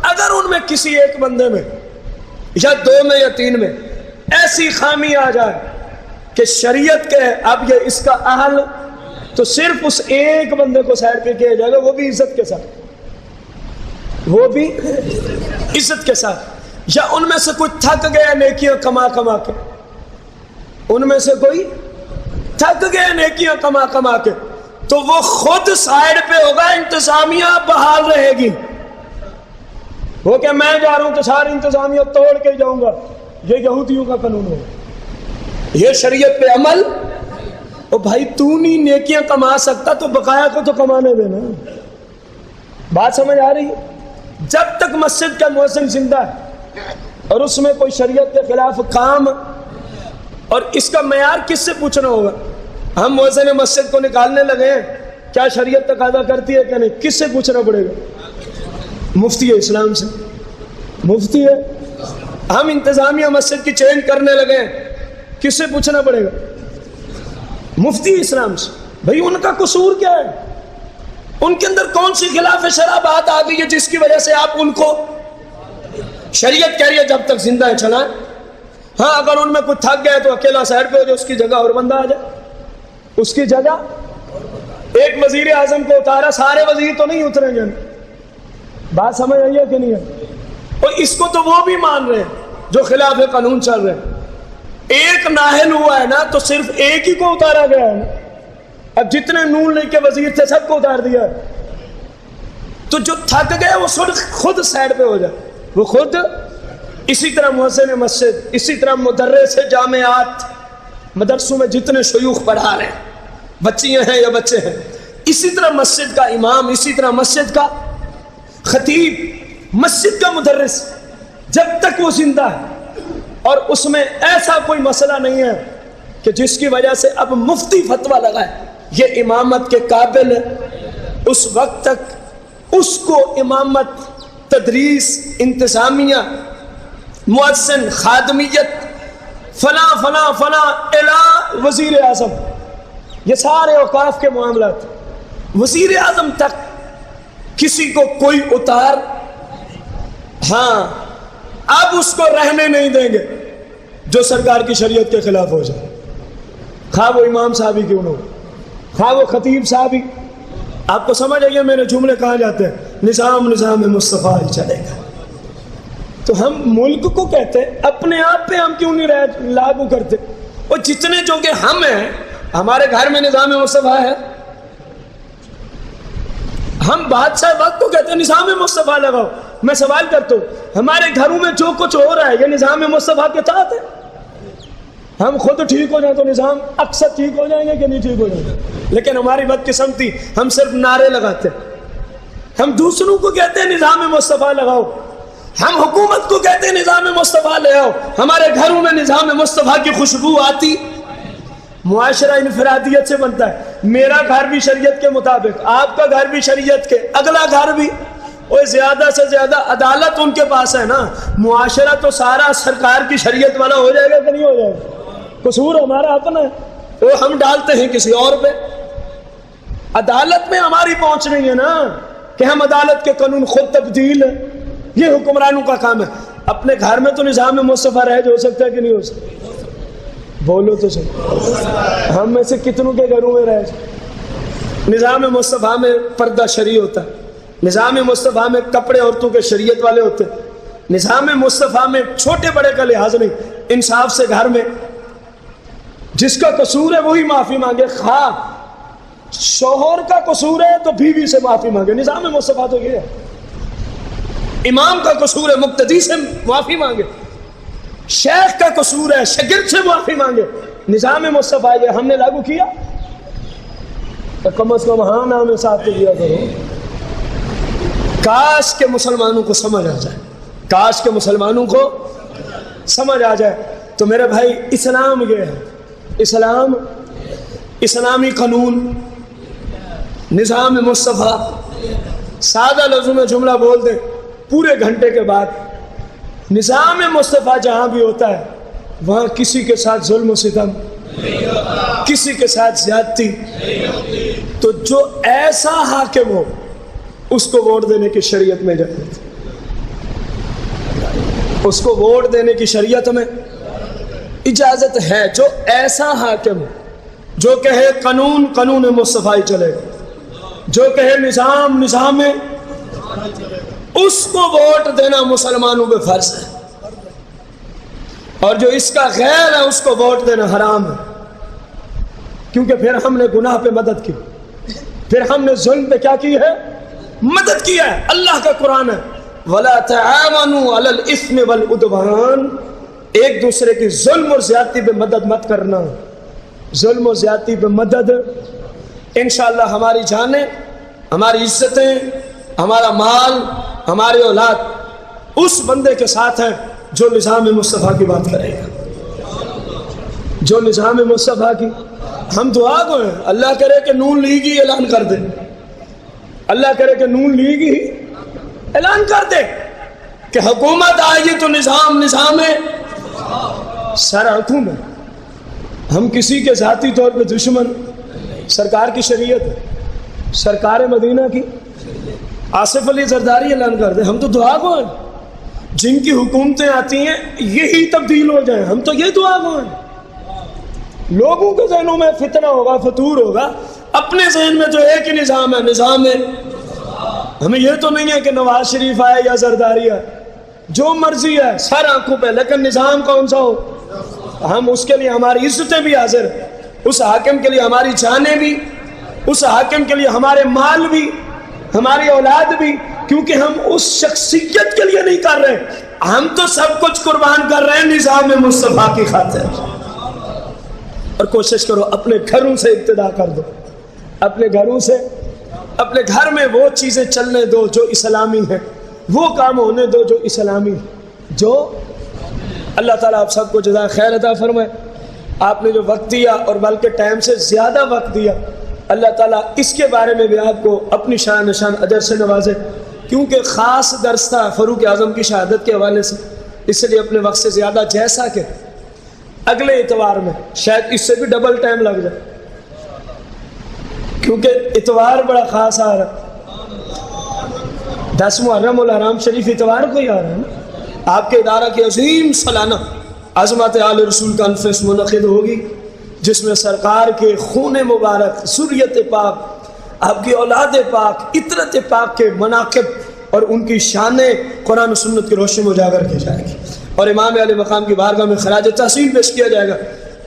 B: اگر ان میں کسی ایک بندے میں یا 2 میں یا 3 میں ایسی خامی آ جائے کہ شریعت کے اب یہ اس کا اہل، تو صرف اس ایک بندے کو سائڈ پہ کیا جائے گا، وہ بھی عزت کے ساتھ، وہ بھی عزت کے ساتھ. یا ان میں سے کوئی تھک گیا نیکیاں کما کما کے، ان میں سے کوئی تھک گیا نیکیاں کما کما کے، تو وہ خود سائیڈ پہ ہوگا، انتظامیہ بحال رہے گی۔ وہ کہ میں جا رہا ہوں تو ساری انتظامیہ توڑ کے جاؤں گا، یہ یہودیوں کا قانون ہوگا، یہ شریعت پہ عمل۔ او بھائی تو نہیں نیکیاں کما سکتا تو بقایا کو تو کمانے دینا۔ بات سمجھ آ رہی ہے؟ جب تک مسجد کا مؤذن زندہ ہے اور اس میں کوئی شریعت کے خلاف کام، اور اس کا معیار کس سے پوچھنا ہوگا؟ ہم مؤذن مسجد کو نکالنے لگے ہیں، کیا شریعت تقاضا کرتی ہے کہ نہیں؟ کس سے پوچھنا پڑے گا؟ مفتی اسلام سے، مفتی ہے۔ ہم انتظامیہ مسجد کی چینج کرنے لگے ہیں، کس سے پوچھنا پڑے گا؟ مفتی اسلام سے۔ بھئی ان کا قصور کیا ہے؟ ان کے اندر کون سی خلاف شرع بات آ گئی ہے جس کی وجہ سے آپ ان کو، شریعت کہہ رہی ہے جب تک زندہ ہے چلائیں۔ ہاں اگر ان میں کچھ تھک گئے تو اکیلا سائڈ پہ ہو جائے، اس کی جگہ اور بندہ آ جائے، اس کی جگہ۔ ایک وزیر اعظم کو اتارا، سارے وزیر تو نہیں اتریں گے۔ بات سمجھ آئی ہے کہ نہیں ہے؟ اور اس کو تو وہ بھی مان رہے ہیں جو خلاف قانون چل رہے ہیں۔ ایک نااہل ہوا ہے نا تو صرف ایک ہی کو اتارا گیا ہے نا، اب جتنے نون لیگ کے وزیر تھے سب کو اتار دیا ہے۔ تو جو تھک گئے وہ خود سائڈ پہ ہو جائے، وہ خود۔ اسی طرح مؤذن مسجد، اسی طرح مدرس جامعات، مدرسوں میں جتنے شیوخ پڑھا رہے ہیں، بچیاں ہیں یا بچے ہیں، اسی طرح مسجد کا امام، اسی طرح مسجد کا خطیب، مسجد کا مدرس، جب تک وہ زندہ ہے اور اس میں ایسا کوئی مسئلہ نہیں ہے کہ جس کی وجہ سے اب مفتی فتویٰ لگائے یہ امامت کے قابل ہے، اس وقت تک اس کو امامت، تدریس، انتظامیہ، مؤذن، خادمیت، فلاں فلاں فلاں الی وزیر اعظم، یہ سارے اوقاف کے معاملات، وزیر اعظم تک کسی کو کوئی اتار، ہاں اب اس کو رہنے نہیں دیں گے جو سرکار کی شریعت کے خلاف ہو جائے، خواہ وہ امام صاحب ہی کیوں نہ ہو، خواہ وہ خطیب صاحب ہی۔ آپ کو سمجھ آئیے میرے جملے کہاں جاتے ہیں؟ نظام مصطفیٰ ہی چلے گا۔ تو ہم ملک کو کہتے ہیں، اپنے آپ پہ ہم کیوں نہیں لاگو کرتے؟ اور جتنے جو کہ ہم ہیں، ہمارے گھر میں نظام مصطفیٰ ہے، ہم بادشاہ وقت کو کہتے ہیں نظام مصطفیٰ لگاؤ۔ میں سوال کرتا ہوں، ہمارے گھروں میں جو کچھ ہو رہا ہے یہ نظام مصطفیٰ کے تحت ہے؟ ہم خود ٹھیک ہو جائیں تو نظام اکثر ٹھیک ہو جائیں گے کہ نہیں ٹھیک ہو جائیں گے؟ لیکن ہماری بدقسمتی، ہم صرف نعرے لگاتے ہیں، ہم دوسروں کو کہتے ہیں نظام مصطفیٰ لگاؤ، ہم حکومت کو کہتے ہیں نظام مصطفیٰ لے آؤ، ہمارے گھروں میں نظام مصطفیٰ کی خوشبو آتی۔ معاشرہ انفرادیت سے بنتا ہے، میرا گھر بھی شریعت کے مطابق، آپ کا گھر بھی شریعت کے، اگلا گھر بھی، اور زیادہ سے زیادہ عدالت ان کے پاس ہے نا، معاشرہ تو سارا سرکار کی شریعت والا ہو جائے گا کہ نہیں ہو جائے گا؟ قصور ہمارا اپنا ہے، وہ ہم ڈالتے ہیں کسی اور پہ۔ عدالت میں ہماری پہنچ نہیں ہے نا کہ ہم عدالت کے قانون خود تبدیل ہے، یہ حکمرانوں کا کام ہے۔ اپنے گھر میں تو نظام مصطفیٰ رہ جو ہو سکتا ہے کہ نہیں ہو سکتا؟ بولو تو صحیح، ہم میں سے کتنوں کے گھروں میں رہ؟ نظام مصطفیٰ میں پردہ شرعی ہوتا ہے، نظام مصطفیٰ میں کپڑے عورتوں کے شریعت والے ہوتے ہیں، نظام مصطفیٰ میں چھوٹے بڑے کا لحاظ نہیں، انصاف سے گھر میں جس کا قصور ہے وہی معافی مانگے، خواہ شوہر کا قصور ہے تو بیوی سے معافی مانگے، نظام مصطفیٰ تو یہ ہے۔ امام کا قصور ہے مقتدی سے معافی مانگے، شیخ کا قصور ہے شاگرد سے معافی مانگے، نظام مصطفیٰ یہ ہم نے لاگو کیا تو کم از کم ہاں نام ساتھ دیا کرو۔ کاش کے مسلمانوں کو سمجھ آ جائے، کاش کے مسلمانوں کو سمجھ آ جائے۔ تو میرے بھائی اسلام یہ ہے، اسلام اسلامی قانون، نظام مصطفیٰ، سادہ لفظوں میں جملہ بول دیں پورے گھنٹے کے بعد، نظام مصطفیٰ جہاں بھی ہوتا ہے وہاں کسی کے ساتھ ظلم و ستم، کسی کے ساتھ زیادتی، تو جو ایسا حاکم ہو اس کو ووٹ دینے کی شریعت میں اجازت، اس کو ووٹ دینے کی شریعت میں اجازت ہے۔ جو ایسا حاکم ہو جو کہے قانون قانون مصطفیٰ ہی چلے گا، جو کہے نظام نظام میں، اس کو ووٹ دینا مسلمانوں پہ فرض ہے۔ اور جو اس کا غیر ہے اس کو ووٹ دینا حرام ہے، کیونکہ پھر ہم نے گناہ پہ مدد کی، پھر ہم نے ظلم پہ کیا کی ہے؟ مدد کی ہے۔ اللہ کا قرآن ہے وَلَا تَعَاوَنُوا عَلَى الْإِثْمِ وَالْعُدْوَانِ، ایک دوسرے کی ظلم اور زیادتی پہ مدد مت کرنا، ظلم اور زیادتی پہ مدد۔ انشاءاللہ ہماری جانیں، ہماری عزتیں، ہمارا مال، ہماری اولاد اس بندے کے ساتھ ہے جو نظام مصطفیٰ کی بات کرے گا، جو نظام مصطفیٰ کی۔ ہم دعا کو ہیں اللہ کرے کہ نون لیگ ہی اعلان کر دے، اللہ کرے کہ نون لیگ ہی اعلان کر دے کہ حکومت آئے گی تو نظام سارا حکومت۔ ہم کسی کے ذاتی طور پہ دشمن، سرکار کی شریعت ہے، سرکار مدینہ کی، آصف علی زرداری اعلان کر دے۔ ہم تو دعا کو ہیں جن کی حکومتیں آتی ہیں یہی تبدیل ہو جائیں، ہم تو یہ دعا کو ہیں۔ لوگوں کے ذہنوں میں فتنہ ہوگا، فتور ہوگا، اپنے ذہن میں جو ایک ہی نظام ہے، نظام ہے۔ ہمیں یہ تو نہیں ہے کہ نواز شریف آئے یا زرداری آئے، جو مرضی ہے سر آنکھوں پہ، لیکن نظام کون سا ہو؟ ہم اس کے لیے ہماری عزتیں بھی حاضر ہیں، اس حاکم کے لیے ہماری جانیں بھی، اس حاکم کے لیے ہمارے مال بھی، ہماری اولاد بھی، کیونکہ ہم اس شخصیت کے لیے نہیں کر رہے، ہم تو سب کچھ قربان کر رہے ہیں نظام مصطفیٰ کی خاطر۔ اور کوشش کرو اپنے گھروں سے ابتدا کر دو، اپنے گھروں سے، اپنے گھر میں وہ چیزیں چلنے دو جو اسلامی ہیں، وہ کام ہونے دو جو اسلامی ہیں، جو اللہ تعالیٰ آپ سب کو جزائے خیر عطا فرمائے۔ آپ نے جو وقت دیا اور بلکہ ٹائم سے زیادہ وقت دیا، اللہ تعالیٰ اس کے بارے میں بھی آپ کو اپنی شان نشان اجر سے نوازے، کیونکہ خاص درس تھا فاروق اعظم کی شہادت کے حوالے سے، اس لیے اپنے وقت سے زیادہ، جیسا کہ اگلے اتوار میں شاید اس سے بھی ڈبل ٹائم لگ جائے، کیونکہ اتوار بڑا خاص آ رہا ہے، 10 محرم الحرام شریف اتوار کو ہی آ رہا ہے نا۔ آپ کے ادارہ کی عظیم سالانہ عظمت آل رسول کانفرنس منعقد ہوگی، جس میں سرکار کے خون مبارک، ذریت پاک، آپ کی اولاد پاک، عطرت پاک کے مناقب اور ان کی شانیں قرآن و سنت کی روشنی میں اجاگر کی جائے گی، اور امام علی مقام کی بارگاہ میں خراج تحسین پیش کیا جائے گا۔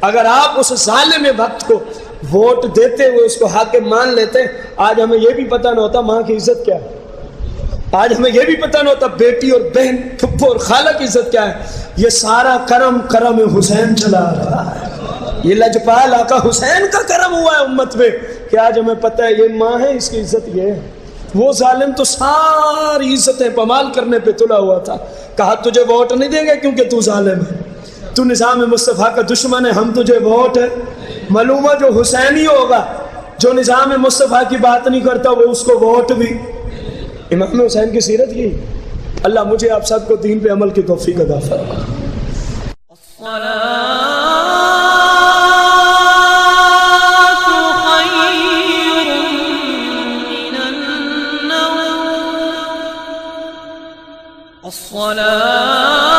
B: اگر آپ اس ظالم وقت کو ووٹ دیتے ہوئے اس کو حاکم مان لیتے، آج ہمیں یہ بھی پتہ نہ ہوتا ماں کی عزت کیا ہے، آج ہمیں یہ بھی پتہ نہ ہوتا بیٹی اور بہن، پھپھو اور خالہ کی عزت کیا ہے۔ یہ سارا کرم حسین چلا رہا ہے، یہ لجپال آقا حسین کا کرم ہوا ہے امت میں کہ آج ہمیں پتہ ہے یہ ماں ہے، اس کی عزت یہ ہے۔ وہ ظالم تو ساری عزتیں پامال کرنے پہ تلا ہوا تھا، کہا تجھے ووٹ نہیں دیں گے کیونکہ تو ظالم ہے، تو نظام مصطفیٰ کا دشمن ہے، ہم تجھے ووٹ ہے۔ معلوم ہے جو حسینی ہوگا، جو نظام مصطفیٰ کی بات نہیں کرتا، وہ اس کو ووٹ بھی۔ امام حسین کی سیرت یہی۔ اللہ مجھے آپ سب کو دین پہ عمل کی توفیق عطا فرمائے۔
C: الصلاة